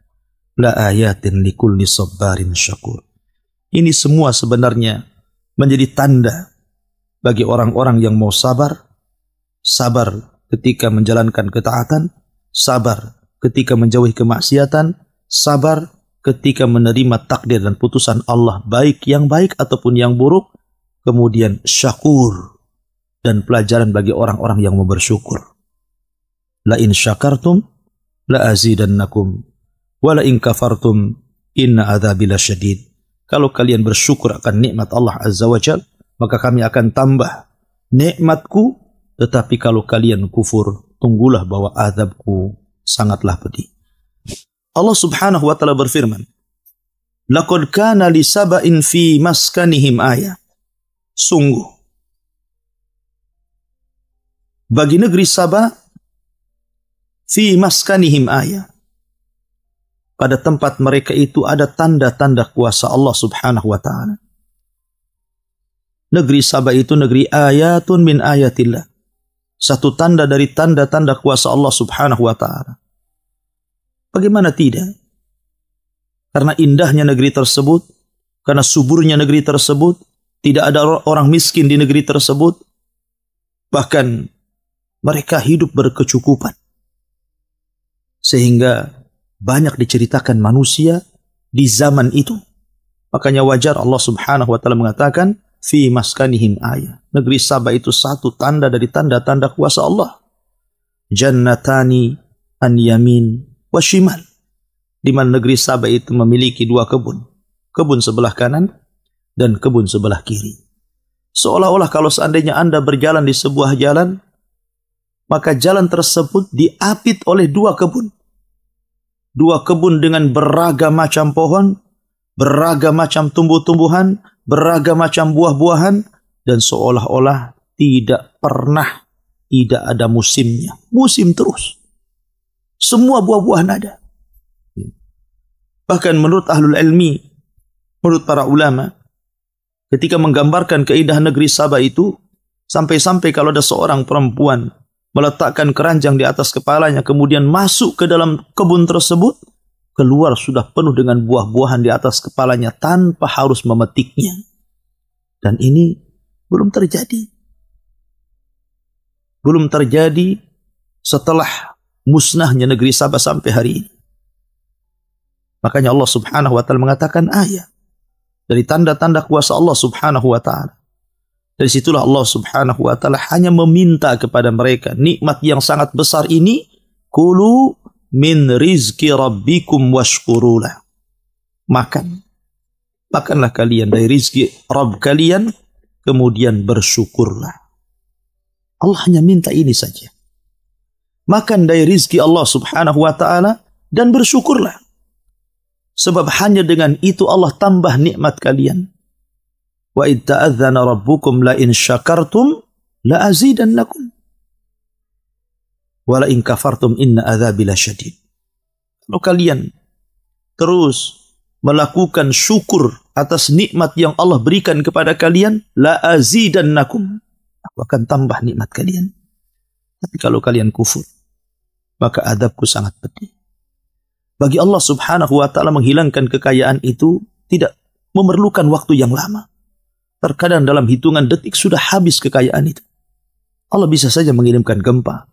la ayatin likulli sabbarin syakur. Ini semua sebenarnya menjadi tanda bagi orang-orang yang mau sabar. Sabar ketika menjalankan ketaatan, sabar ketika menjauhi kemaksiatan, sabar ketika menerima takdir dan putusan Allah, baik yang baik ataupun yang buruk. Kemudian syakur, dan pelajaran bagi orang-orang yang mau bersyukur. La in syakartum la azidannakum wa la in kafartum inna adzabi lasyadid. Kalau kalian bersyukur akan nikmat Allah Azza wa Jalla, maka kami akan tambah nikmatku. Tetapi kalau kalian kufur, tunggulah bahwa azabku sangatlah pedih. Allah Subhanahu wa taala berfirman, laqad kana li saba'in fi maskanihim ayah. Sungguh bagi negeri Sabah, fi maskanihim ayah, pada tempat mereka itu ada tanda-tanda kuasa Allah Subhanahu wa taala. Negeri Sabah itu negeri ayatun min ayatillah. Satu tanda dari tanda-tanda kuasa Allah Subhanahu wa taala. Bagaimana tidak? Karena indahnya negeri tersebut, karena suburnya negeri tersebut, tidak ada orang miskin di negeri tersebut. Bahkan mereka hidup berkecukupan. Sehingga banyak diceritakan manusia di zaman itu. Makanya wajar Allah Subhanahu wa taala mengatakan fi maskanihim ayah. Negeri Sabah itu satu tanda dari tanda-tanda kuasa Allah. Jannatani an yamin wa shimal. Di mana negeri Sabah itu memiliki dua kebun. Kebun sebelah kanan dan kebun sebelah kiri. Seolah-olah kalau seandainya Anda berjalan di sebuah jalan, maka jalan tersebut diapit oleh dua kebun. Dua kebun dengan beragam macam pohon, beragam macam tumbuh-tumbuhan, beragam macam buah-buahan, dan seolah-olah tidak pernah tidak ada musimnya. Musim terus. Semua buah-buahan ada. Bahkan menurut ahlul ilmi, menurut para ulama, ketika menggambarkan keindahan negeri Sabah itu, sampai-sampai kalau ada seorang perempuan meletakkan keranjang di atas kepalanya, kemudian masuk ke dalam kebun tersebut, keluar sudah penuh dengan buah-buahan di atas kepalanya tanpa harus memetiknya. Dan ini belum terjadi. Belum terjadi setelah musnahnya negeri Sabah sampai hari ini. Makanya Allah Subhanahu wa taala mengatakan ayat dari tanda-tanda kuasa Allah Subhanahu wa taala. Dari situlah Allah Subhanahu wa taala hanya meminta kepada mereka nikmat yang sangat besar ini, kulu min rizki rabbikum washkurulah. Makanlah kalian dari rizki Rabb kalian, kemudian bersyukurlah. Allah hanya minta ini saja. Makan dari rizki Allah Subhanahu wa taala dan bersyukurlah. Sebab hanya dengan itu Allah tambah nikmat kalian. Wa idh ta'adzana rabbukum la in syakartum la azidannakum. Wala in kafartum inna adzabi lasyadid. Kalau kalian terus melakukan syukur atas nikmat yang Allah berikan kepada kalian, la azidannakum, aku akan tambah nikmat kalian. Tapi kalau kalian kufur, maka adabku sangat pedih. Bagi Allah subhanahu wa ta'ala menghilangkan kekayaan itu tidak memerlukan waktu yang lama. Terkadang dalam hitungan detik sudah habis kekayaan itu. Allah bisa saja mengirimkan gempa,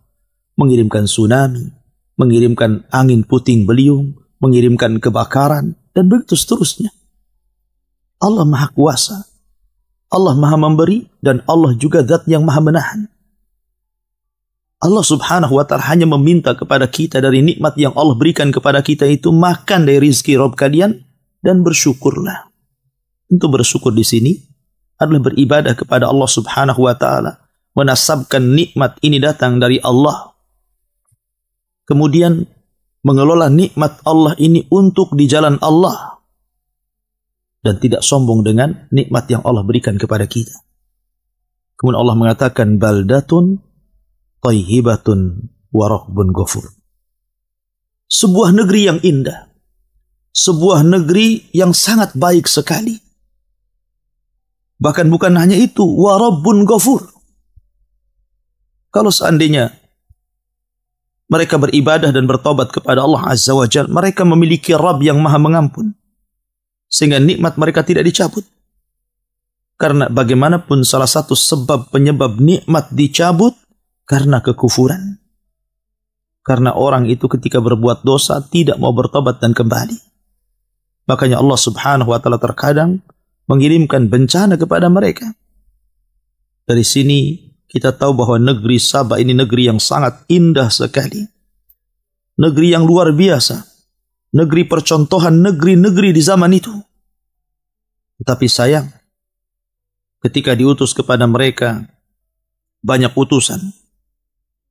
mengirimkan tsunami, mengirimkan angin puting beliung, mengirimkan kebakaran, dan begitu seterusnya. Allah maha kuasa, Allah maha memberi, dan Allah juga zat yang maha menahan. Allah subhanahu wa ta'ala hanya meminta kepada kita dari nikmat yang Allah berikan kepada kita itu, makan dari rizki Rabb kalian dan bersyukurlah. Untuk bersyukur di sini adalah beribadah kepada Allah subhanahu wa ta'ala, menasabkan nikmat ini datang dari Allah, kemudian mengelola nikmat Allah ini untuk di jalan Allah, dan tidak sombong dengan nikmat yang Allah berikan kepada kita. Kemudian Allah mengatakan baldatun thayyibatun wa rabbun ghafur. Sebuah negeri yang indah, sebuah negeri yang sangat baik sekali. Bahkan bukan hanya itu, wa rabbun ghafur. Kalau seandainya mereka beribadah dan bertobat kepada Allah Azza wa Jalla, mereka memiliki Rabb yang maha mengampun, sehingga nikmat mereka tidak dicabut. Karena bagaimanapun salah satu sebab penyebab nikmat dicabut karena kekufuran. Karena orang itu ketika berbuat dosa tidak mau bertobat dan kembali. Makanya Allah subhanahu wa ta'ala terkadang mengirimkan bencana kepada mereka. Dari sini kita tahu bahwa negeri Sabah ini negeri yang sangat indah sekali. Negeri yang luar biasa. Negeri percontohan negeri-negeri di zaman itu. Tetapi sayang, ketika diutus kepada mereka banyak utusan,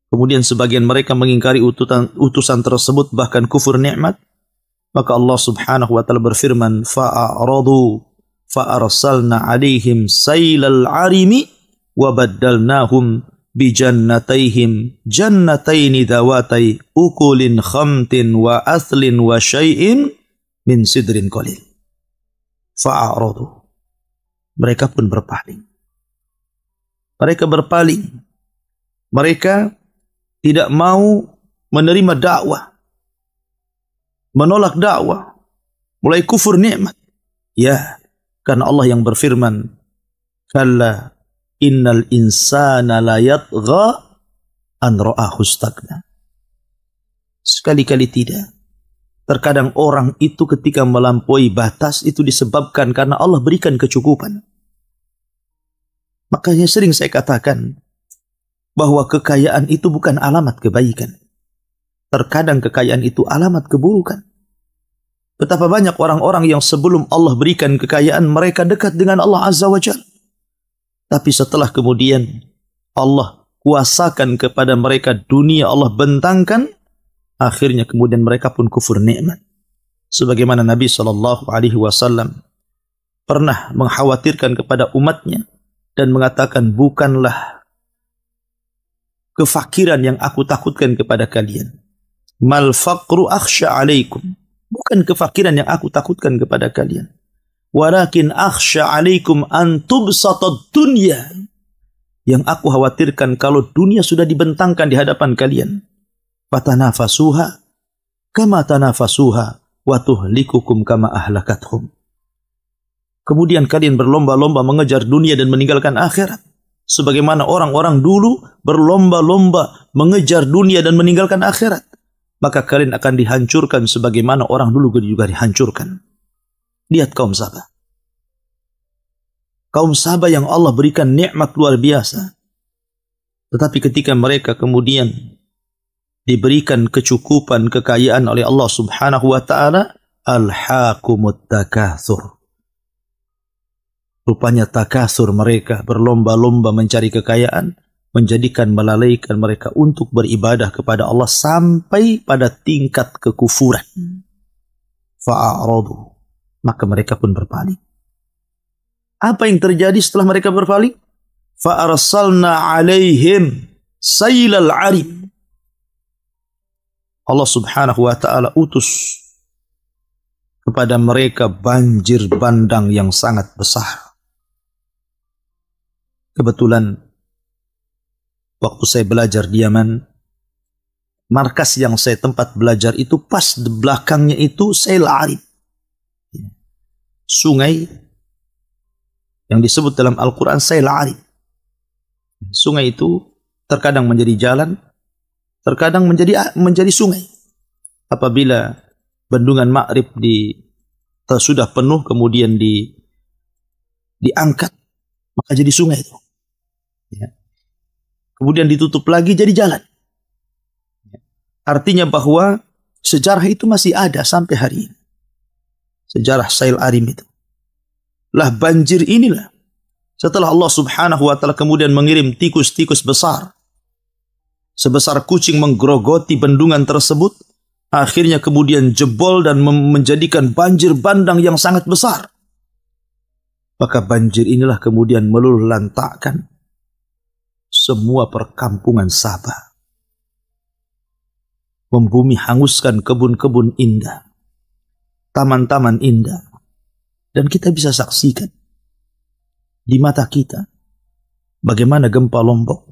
kemudian sebagian mereka mengingkari utusan tersebut, bahkan kufur nikmat, maka Allah subhanahu wa ta'ala berfirman, fa'aradu fa'arsalna alaihim sailal arimi wa baddalnahum bijannatayhim jannataini dhawatai ukulin khamtin wa athlin wa syai'in min sidrin qalil. Fa'aradu, mereka pun berpaling. Mereka berpaling. Mereka tidak mau menerima dakwah, menolak dakwah, mulai kufur nikmat. Ya, karena Allah yang berfirman, kalla innal insana la yatgha an ra'ahu istagna. Sekali-kali tidak. Terkadang orang itu ketika melampaui batas itu disebabkan karena Allah berikan kecukupan. Makanya sering saya katakan bahwa kekayaan itu bukan alamat kebaikan. Terkadang kekayaan itu alamat keburukan. Betapa banyak orang-orang yang sebelum Allah berikan kekayaan, mereka dekat dengan Allah Azza wa Jalla. Tapi setelah kemudian Allah kuasakan kepada mereka dunia, Allah bentangkan, akhirnya kemudian mereka pun kufur nikmat. Sebagaimana Nabi SAW pernah mengkhawatirkan kepada umatnya dan mengatakan, bukanlah kefakiran yang aku takutkan kepada kalian. Mal faqru akhsha alaikum. Bukan kefakiran yang aku takutkan kepada kalian. Walakin akhsha alaikum an tubsatad dunya. Yang aku khawatirkan kalau dunia sudah dibentangkan di hadapan kalian. Fatanafasuha kama tanafasuha wa tuhlikukum kama ahlakathum. Kemudian kalian berlomba-lomba mengejar dunia dan meninggalkan akhirat. Sebagaimana orang-orang dulu berlomba-lomba mengejar dunia dan meninggalkan akhirat, maka kalian akan dihancurkan sebagaimana orang dulu juga dihancurkan. Lihat kaum Sabah. Kaum Sabah yang Allah berikan nikmat luar biasa. Tetapi ketika mereka kemudian diberikan kecukupan, kekayaan oleh Allah subhanahu wa ta'ala, alhaakumut takatsur. Rupanya takasur mereka, berlomba-lomba mencari kekayaan, menjadikan melalaikan mereka untuk beribadah kepada Allah sampai pada tingkat kekufuran. Fa'aradu, maka mereka pun berpaling. Apa yang terjadi setelah mereka berpaling? Fa'arsalna alaihim sailal arim. Allah subhanahu wa ta'ala utus kepada mereka banjir bandang yang sangat besar. Kebetulan waktu saya belajar di Yaman, markas yang saya tempat belajar itu pas di belakangnya itu Sail Arib, sungai yang disebut dalam Al-Quran Sail Arib. Sungai itu terkadang menjadi jalan, terkadang menjadi sungai. Apabila bendungan Ma'rib sudah penuh kemudian diangkat, maka jadi sungai itu. Ya. Kemudian ditutup lagi jadi jalan. Artinya bahwa sejarah itu masih ada sampai hari ini. Sejarah Sail Arim itu. Lah banjir inilah. Setelah Allah subhanahu wa ta'ala kemudian mengirim tikus-tikus besar. Sebesar kucing menggerogoti bendungan tersebut. Akhirnya kemudian jebol dan menjadikan banjir bandang yang sangat besar. Maka banjir inilah kemudian meluluhlantakkan semua perkampungan Sabah. Membumi hanguskan kebun-kebun indah, taman-taman indah. Dan kita bisa saksikan di mata kita bagaimana gempa Lombok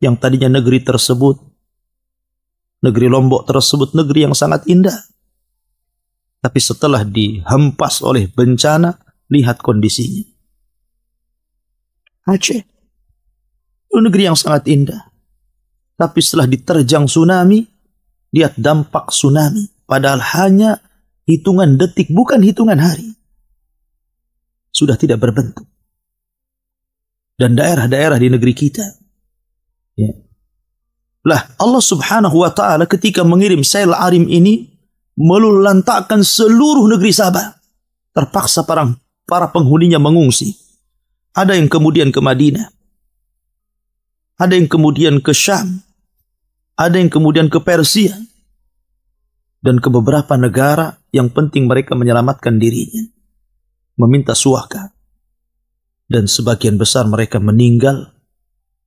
yang tadinya negeri Lombok tersebut negeri yang sangat indah. Tapi setelah dihempas oleh bencana, lihat kondisinya. Aceh, itu negeri yang sangat indah. Tapi setelah diterjang tsunami, lihat dampak tsunami. Padahal hanya hitungan detik, bukan hitungan hari. Sudah tidak berbentuk. Dan daerah-daerah di negeri kita. Ya. Lah Allah subhanahu wa ta'ala ketika mengirim Sail Arim ini, meluluhlantakkan seluruh negeri Sabah. Terpaksa para penghuninya mengungsi. Ada yang kemudian ke Madinah. Ada yang kemudian ke Syam. Ada yang kemudian ke Persia. Dan ke beberapa negara yang penting mereka menyelamatkan dirinya. Meminta suaka. Dan sebagian besar mereka meninggal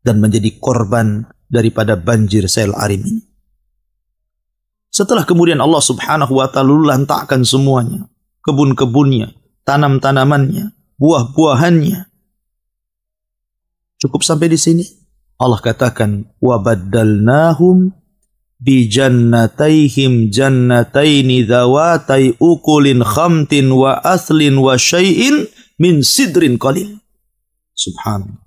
dan menjadi korban daripada banjir Sail Arim ini. Setelah kemudian Allah subhanahu wa ta'ala lantakkan semuanya. Kebun-kebunnya, tanam-tanamannya, buah-buahannya. Cukup sampai di sini. Allah katakan, وَبَدَّلْنَاهُمْ بِجَنَّتَيْهِمْ جَنَّتَيْنِ ذَوَاتَيْ أُكُلٍ خَمْتٍ وَأَثْلٍ وَشَيْءٍ مِنْ سِدْرٍ قَلِيلٍ. Subhanallah.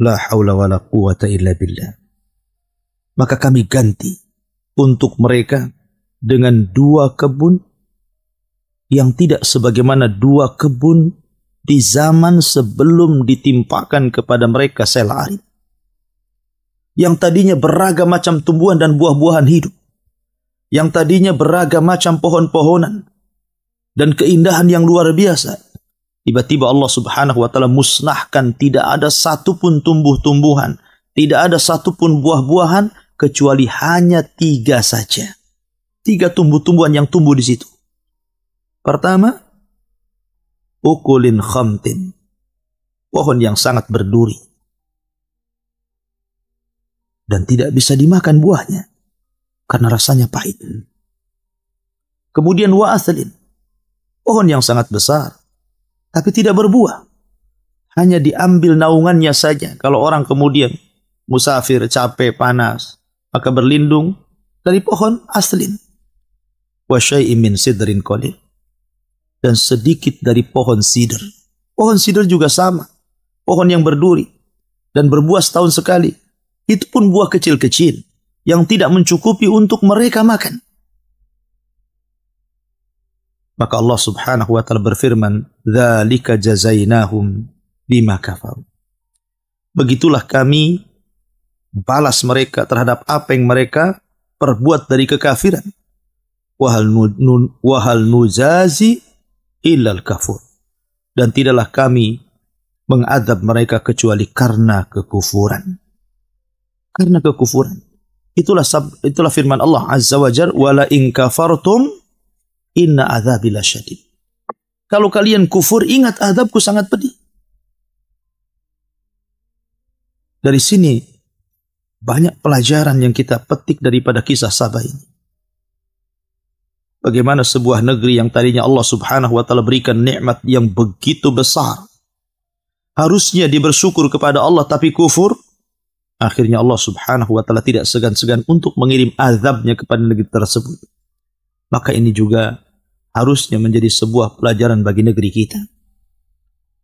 La haula wa la quwata illa billah. Maka kami ganti untuk mereka dengan 2 kebun yang tidak sebagaimana 2 kebun di zaman sebelum ditimpakan kepada mereka Sail Arim. Yang tadinya beragam macam tumbuhan dan buah-buahan hidup. Yang tadinya beragam macam pohon-pohonan. Dan keindahan yang luar biasa. Tiba-tiba Allah subhanahu wa ta'ala musnahkan, tidak ada satupun tumbuh-tumbuhan. Tidak ada satupun buah-buahan. Kecuali hanya 3 saja. 3 tumbuh-tumbuhan yang tumbuh di situ. Pertama, ukulin khamtin. Pohon yang sangat berduri. Dan tidak bisa dimakan buahnya. Karena rasanya pahit. Kemudian wa aslin. Pohon yang sangat besar. Tapi tidak berbuah. Hanya diambil naungannya saja. Kalau orang kemudian musafir, capek, panas, maka berlindung dari pohon aslin. Wa syai'in min sidrin qalil. Dan sedikit dari pohon sidr. Pohon sidr juga sama. Pohon yang berduri. Dan berbuah setahun sekali. Itu pun buah kecil-kecil. Yang tidak mencukupi untuk mereka makan. Maka Allah subhanahu wa ta'ala berfirman. Dzalika jazainahum bima kafaru. Begitulah kami balas mereka terhadap apa yang mereka perbuat dari kekafiran. Wahal nuzazi illal kafur. Dan tidaklah kami mengadab mereka kecuali karena kekufuran. Karena kekufuran. Itulah firman Allah Azza wa Jalla, wala in kafartum inna adzabi lasyadid. Kalau kalian kufur, ingat azabku sangat pedih. Dari sini Banyak pelajaran yang kita petik daripada kisah Sabah ini. Bagaimana sebuah negeri yang tadinya Allah subhanahu wa ta'ala berikan nikmat yang begitu besar. Harusnya dia bersyukur kepada Allah tapi kufur. Akhirnya Allah subhanahu wa ta'ala tidak segan-segan untuk mengirim azabnya kepada negeri tersebut. Maka ini juga harusnya menjadi sebuah pelajaran bagi negeri kita.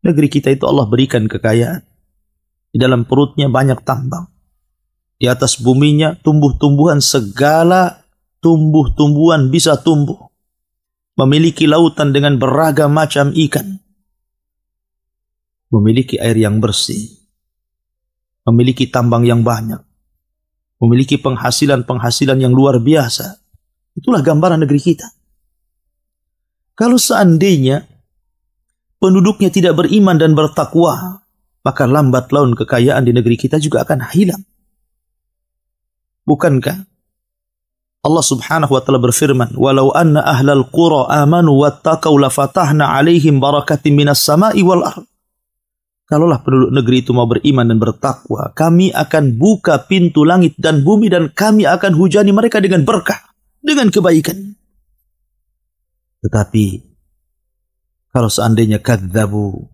Negeri kita itu Allah berikan kekayaan. Di dalam perutnya banyak tambang. Di atas buminya tumbuh-tumbuhan, segala tumbuh-tumbuhan bisa tumbuh. Memiliki lautan dengan beragam macam ikan. Memiliki air yang bersih. Memiliki tambang yang banyak. Memiliki penghasilan-penghasilan yang luar biasa. Itulah gambaran negeri kita. Kalau seandainya penduduknya tidak beriman dan bertakwa, maka lambat laun kekayaan di negeri kita juga akan hilang. Bukankah Allah subhanahu wa ta'ala berfirman, "Walau anna ahlal qura amanu wattaqau lafatahna 'alaihim barakatim minas sama'i wal ardh." Kalaulah penduduk negeri itu mau beriman dan bertakwa, kami akan buka pintu langit dan bumi dan kami akan hujani mereka dengan berkah, dengan kebaikan. Tetapi kalau seandainya kadzabu,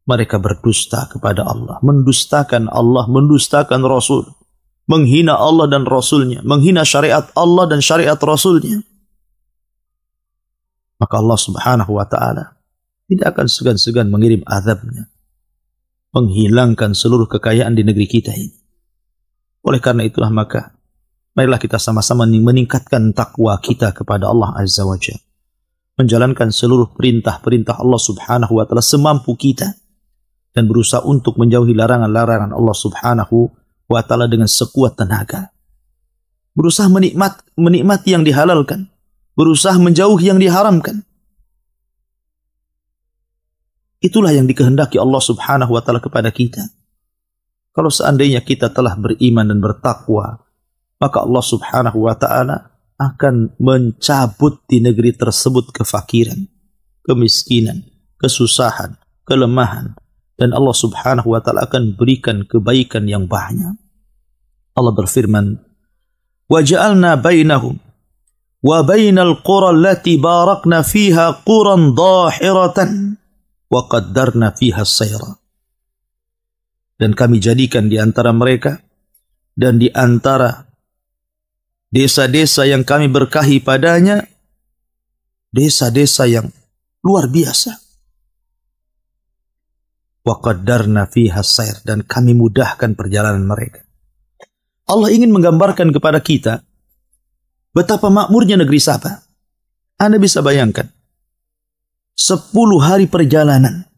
mereka berdusta kepada Allah, mendustakan Allah, mendustakan Rasul, menghina Allah dan Rasulnya, menghina syariat Allah dan syariat Rasulnya, maka Allah subhanahu wa ta'ala tidak akan segan-segan mengirim azabnya, menghilangkan seluruh kekayaan di negeri kita ini. Oleh karena itulah maka marilah kita sama-sama meningkatkan takwa kita kepada Allah Azza wa Jalla, menjalankan seluruh perintah-perintah Allah subhanahu wa ta'ala semampu kita, dan berusaha untuk menjauhi larangan-larangan Allah subhanahu wa ta'ala dengan sekuat tenaga. Berusaha menikmati yang dihalalkan, berusaha menjauhi yang diharamkan. Itulah yang dikehendaki Allah subhanahu wa ta'ala kepada kita. Kalau seandainya kita telah beriman dan bertakwa, maka Allah subhanahu wa ta'ala akan mencabut di negeri tersebut kefakiran, kemiskinan, kesusahan, kelemahan. Dan Allah subhanahu wa ta'ala akan berikan kebaikan yang banyak. Allah berfirman, وَجَعَلْنَا بَيْنَهُمْ وَبَيْنَ الْقُرَى الَّتِي بَارَكْنَا فِيهَا قُرًى ضَاحِرَةً وَقَدَّرْنَا فِيهَا السَّيْرَ. Dan kami jadikan di antara mereka dan di antara desa-desa yang kami berkahi padanya, desa-desa yang luar biasa. وَقَدَّرْنَا فِيهَا السَّيْرَ, dan kami mudahkan perjalanan mereka. Allah ingin menggambarkan kepada kita betapa makmurnya negeri Sabah. Anda bisa bayangkan 10 hari perjalanan,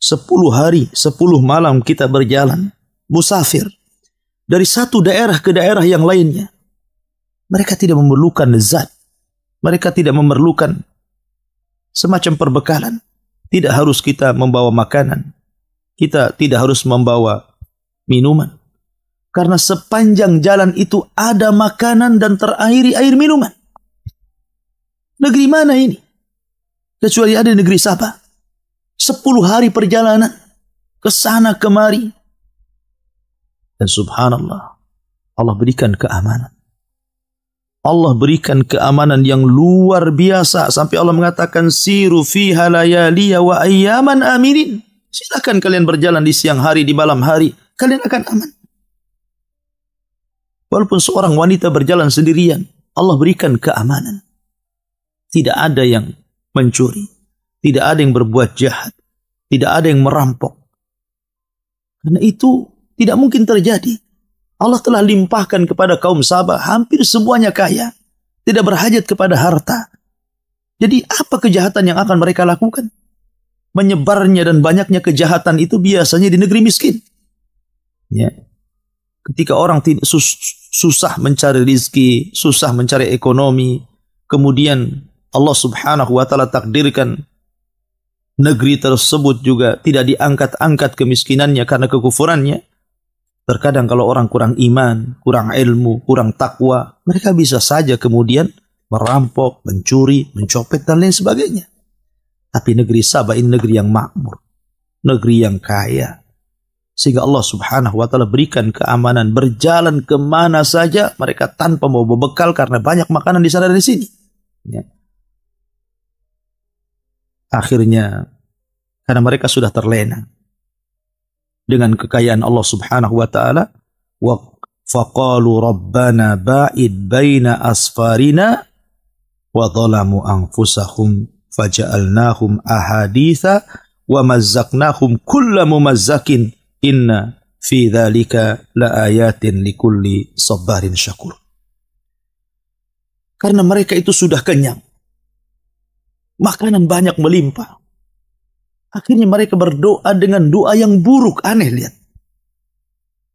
10 hari 10 malam kita berjalan musafir dari satu daerah ke daerah yang lainnya. Mereka tidak memerlukan zat, mereka tidak memerlukan semacam perbekalan. Tidak harus kita membawa makanan, kita tidak harus membawa minuman, karena sepanjang jalan itu ada makanan dan terairi air minuman. Negeri mana ini kecuali ada negeri Sabah? 10 hari perjalanan ke sana kemari, dan subhanallah, Allah berikan keamanan. Allah berikan keamanan yang luar biasa sampai Allah mengatakan siru fiha layaliya wa ayyaman aminin. Silakan kalian berjalan di siang hari, di malam hari, kalian akan aman. Walaupun seorang wanita berjalan sendirian, Allah berikan keamanan. Tidak ada yang mencuri, tidak ada yang berbuat jahat, tidak ada yang merampok. Karena itu tidak mungkin terjadi. Allah telah limpahkan kepada kaum Sabah, hampir semuanya kaya, tidak berhajat kepada harta. Jadi apa kejahatan yang akan mereka lakukan? Menyebarnya dan banyaknya kejahatan itu biasanya di negeri miskin. Ya. Ketika orang susah mencari rizki, susah mencari ekonomi, kemudian Allah subhanahu wa ta'ala takdirkan negeri tersebut juga tidak diangkat-angkat kemiskinannya karena kekufurannya. Terkadang kalau orang kurang iman, kurang ilmu, kurang takwa, mereka bisa saja kemudian merampok, mencuri, mencopet, dan lain sebagainya. Tapi negeri Sabah ini negeri yang makmur, negeri yang kaya. Sehingga Allah subhanahu wa ta'ala berikan keamanan. Berjalan kemana saja mereka tanpa mau berbekal karena banyak makanan di sana dan di sini. Ya. Akhirnya, karena mereka sudah terlena dengan kekayaan Allah subhanahu wa ta'ala, wa faqalu rabbana ba'id baina asfarina wa dhalamu anfusahum faja'alnahum ahaditha wa mazzaqnahum kulla mumazzakin inna fi dzalika laayatin likulli sabarin syakur. Karena mereka itu sudah kenyang, makanan banyak melimpah. Akhirnya mereka berdoa dengan doa yang buruk. Aneh, lihat.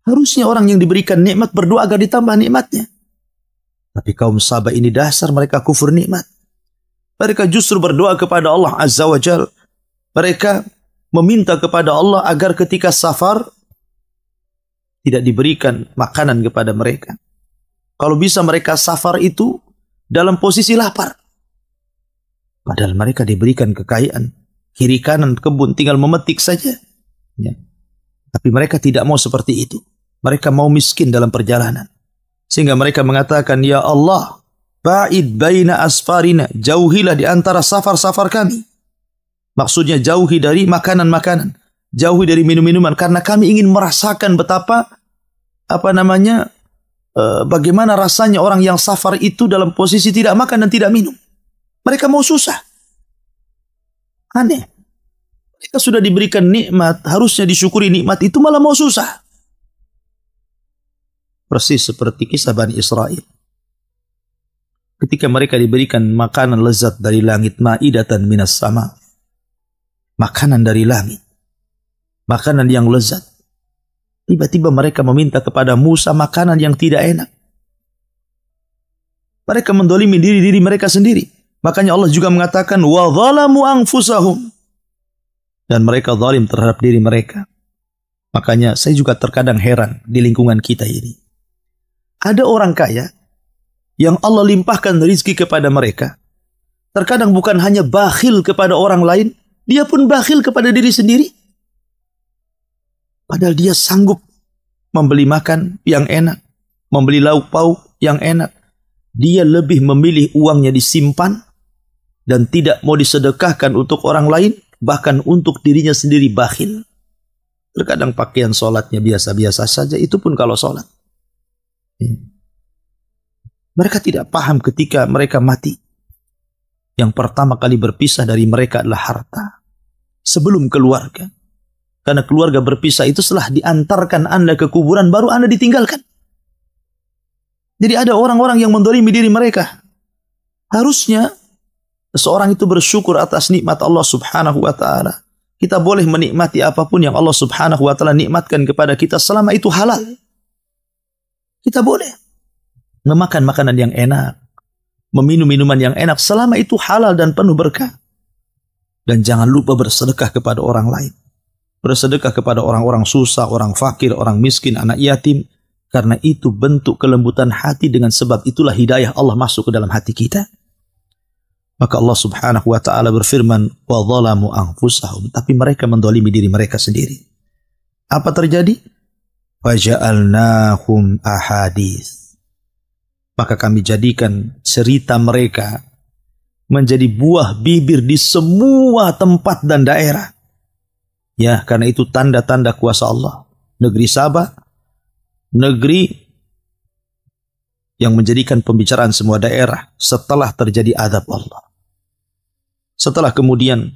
Harusnya orang yang diberikan nikmat berdoa agar ditambah nikmatnya. Tapi kaum Sabah ini dasar mereka kufur nikmat. Mereka justru berdoa kepada Allah Azza wa Jal. Mereka meminta kepada Allah agar ketika safar tidak diberikan makanan kepada mereka. Kalau bisa mereka safar itu dalam posisi lapar. Padahal mereka diberikan kekayaan. Kiri kanan kebun tinggal memetik saja. Ya. Tapi mereka tidak mau seperti itu. Mereka mau miskin dalam perjalanan. Sehingga mereka mengatakan, ya Allah, ba'id baina asfarina, jauhilah di antara safar-safar kami. Maksudnya jauhi dari makanan-makanan, jauhi dari minum-minuman, karena kami ingin merasakan betapa bagaimana rasanya orang yang safar itu dalam posisi tidak makan dan tidak minum. Mereka mau susah. Aneh. Mereka sudah diberikan nikmat, harusnya disyukuri nikmat itu malah mau susah. Persis seperti kisah Bani Israel. Ketika mereka diberikan makanan lezat dari langit, ma'idatan minas sama. Makanan dari langit. Makanan yang lezat. Tiba-tiba mereka meminta kepada Musa makanan yang tidak enak. Mereka mendolimi diri mereka sendiri. Makanya Allah juga mengatakan, wa dhalamu anfusahum. Dan mereka zalim terhadap diri mereka. Makanya saya juga terkadang heran di lingkungan kita ini. Ada orang kaya yang Allah limpahkan rezeki kepada mereka. Terkadang bukan hanya bakhil kepada orang lain, dia pun bakhil kepada diri sendiri. Padahal dia sanggup membeli makan yang enak, membeli lauk pauk yang enak. Dia lebih memilih uangnya disimpan dan tidak mau disedekahkan untuk orang lain, bahkan untuk dirinya sendiri bakhil. Terkadang pakaian sholatnya biasa-biasa saja, itu pun kalau sholat. Mereka tidak paham ketika mereka mati. Yang pertama kali berpisah dari mereka adalah harta. Sebelum keluarga. Karena keluarga berpisah itu setelah diantarkan Anda ke kuburan, baru Anda ditinggalkan. Jadi ada orang-orang yang mendolimi diri mereka. Harusnya seseorang itu bersyukur atas nikmat Allah subhanahu wa ta'ala. Kita boleh menikmati apapun yang Allah subhanahu wa ta'ala nikmatkan kepada kita selama itu halal. Kita boleh memakan makanan yang enak, meminum minuman yang enak selama itu halal dan penuh berkah. Dan jangan lupa bersedekah kepada orang lain. Bersedekah kepada orang-orang susah, orang fakir, orang miskin, anak yatim. Karena itu bentuk kelembutan hati, dengan sebab itulah hidayah Allah masuk ke dalam hati kita. Maka Allah subhanahu wa ta'ala berfirman, wa dhalamu anfusahum. Tapi mereka mendolimi diri mereka sendiri. Apa terjadi? Faja'alnahum ahadith. Maka kami jadikan cerita mereka menjadi buah bibir di semua tempat dan daerah. Ya, karena itu tanda-tanda kuasa Allah. Negeri Sabah, negeri yang menjadikan pembicaraan semua daerah setelah terjadi azab Allah. Setelah kemudian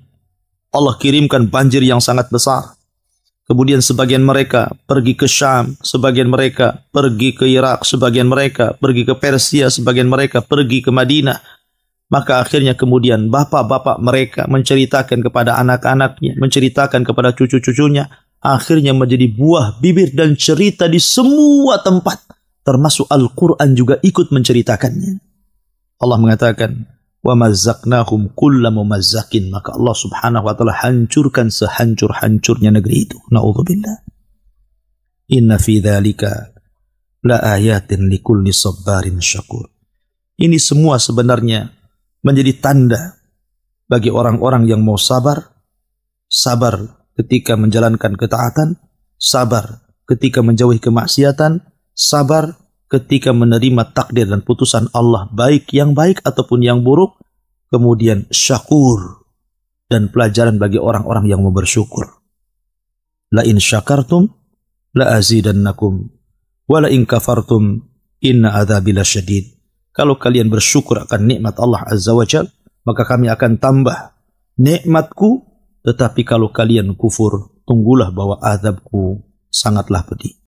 Allah kirimkan banjir yang sangat besar. Kemudian sebagian mereka pergi ke Syam, sebagian mereka pergi ke Irak, sebagian mereka pergi ke Persia, sebagian mereka pergi ke Madinah. Maka akhirnya kemudian bapak-bapak mereka menceritakan kepada anak-anaknya, menceritakan kepada cucu-cucunya. Akhirnya menjadi buah bibir dan cerita di semua tempat. Termasuk Al-Quran juga ikut menceritakannya. Allah mengatakan, wa mazzaqnahum kulla mumazzakin. Maka Allah subhanahu wa ta'ala hancurkan sehancur-hancurnya negeri itu. Na'udzubillah. Inna fi dzalika la ayatin likulli sabarin syakur. Ini semua sebenarnya menjadi tanda bagi orang-orang yang mau sabar. Sabar ketika menjalankan ketaatan. sabar ketika menjauhi kemaksiatan, sabar ketika menerima takdir dan putusan Allah, baik yang baik ataupun yang buruk, kemudian syakur, dan pelajaran bagi orang-orang yang mau bersyukur. La in syakartum la azidannakum wa la in kafartum inna adzabi lasyadid. Kalau kalian bersyukur akan nikmat Allah Azza wa Jalla, maka kami akan tambah nikmatku, tetapi kalau kalian kufur, tunggulah bahwa azabku sangatlah pedih.